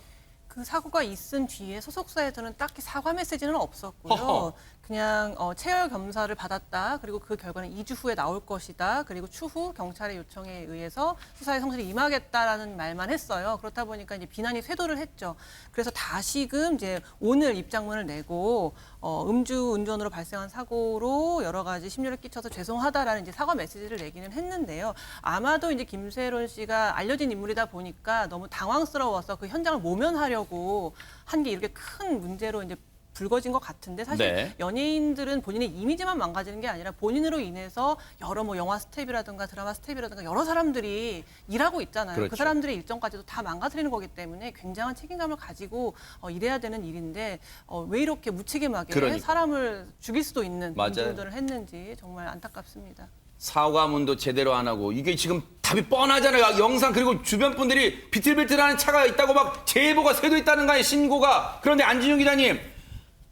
그 사고가 있은 뒤에 소속사에서는 딱히 사과 메시지는 없었고요. 허허. 그냥 체열 검사를 받았다. 그리고 그 결과는 2주 후에 나올 것이다. 그리고 추후 경찰의 요청에 의해서 수사에 성실히 임하겠다라는 말만 했어요. 그렇다 보니까 이제 비난이 쇄도를 했죠. 그래서 다시금 이제 오늘 입장문을 내고 음주 운전으로 발생한 사고로 여러 가지 심려를 끼쳐서 죄송하다라는 이제 사과 메시지를 내기는 했는데요. 아마도 이제 김세론 씨가 알려진 인물이다 보니까 너무 당황스러워서 그 현장을 모면하려고 한 게 이렇게 큰 문제로 이제 불거진 것 같은데 사실 네. 연예인들은 본인의 이미지만 망가지는 게 아니라 본인으로 인해서 여러 영화 스텝이라든가 드라마 스텝이라든가 여러 사람들이 일하고 있잖아요. 그렇죠. 그 사람들의 일정까지도 다 망가뜨리는 거기 때문에 굉장한 책임감을 가지고 일해야 되는 일인데 왜 이렇게 무책임하게 그러니까. 사람을 죽일 수도 있는 맞아요. 음주운전을 했는지 정말 안타깝습니다. 사과문도 제대로 안 하고 이게 지금 답이 뻔하잖아요. 영상 그리고 주변 분들이 비틀비틀하는 차가 있다고 막 제보가 새도 있다는 거예요. 신고가. 그런데 안진용 기자님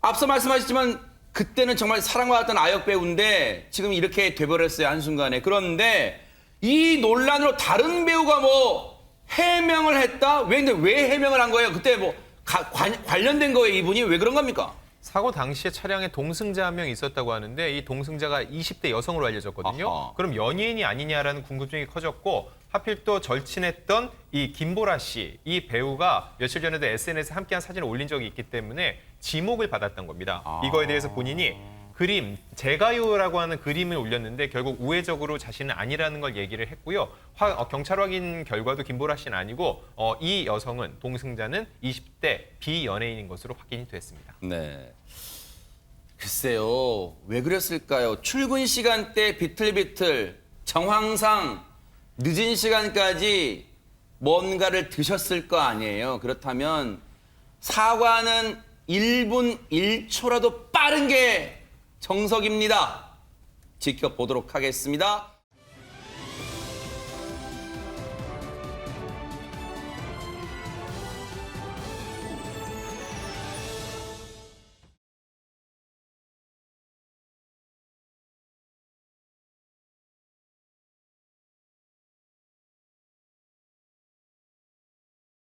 앞서 말씀하셨지만 그때는 정말 사랑받았던 아역 배우인데 지금 이렇게 돼버렸어요. 한순간에. 그런데 이 논란으로 다른 배우가 해명을 했다? 왜 해명을 한 거예요? 그때 관련된 거예요. 이분이 왜 그런 겁니까? 사고 당시에 차량에 동승자 한 명 있었다고 하는데 이 동승자가 20대 여성으로 알려졌거든요. 아하. 그럼 연예인이 아니냐라는 궁금증이 커졌고 하필 또 절친했던 이 김보라 씨, 이 배우가 며칠 전에도 SNS에 함께한 사진을 올린 적이 있기 때문에 지목을 받았던 겁니다. 이거에 대해서 본인이 그림, 제가요라고 하는 그림을 올렸는데 결국 우회적으로 자신은 아니라는 걸 얘기를 했고요. 경찰 확인 결과도 김보라 씨는 아니고 이 여성은 동승자는 20대 비연예인인 것으로 확인이 됐습니다. 네. 글쎄요. 왜 그랬을까요? 출근 시간대 비틀비틀 정황상 늦은 시간까지 뭔가를 드셨을 거 아니에요. 그렇다면 사과는 1분 1초라도 빠른 게 정석입니다. 지켜보도록 하겠습니다.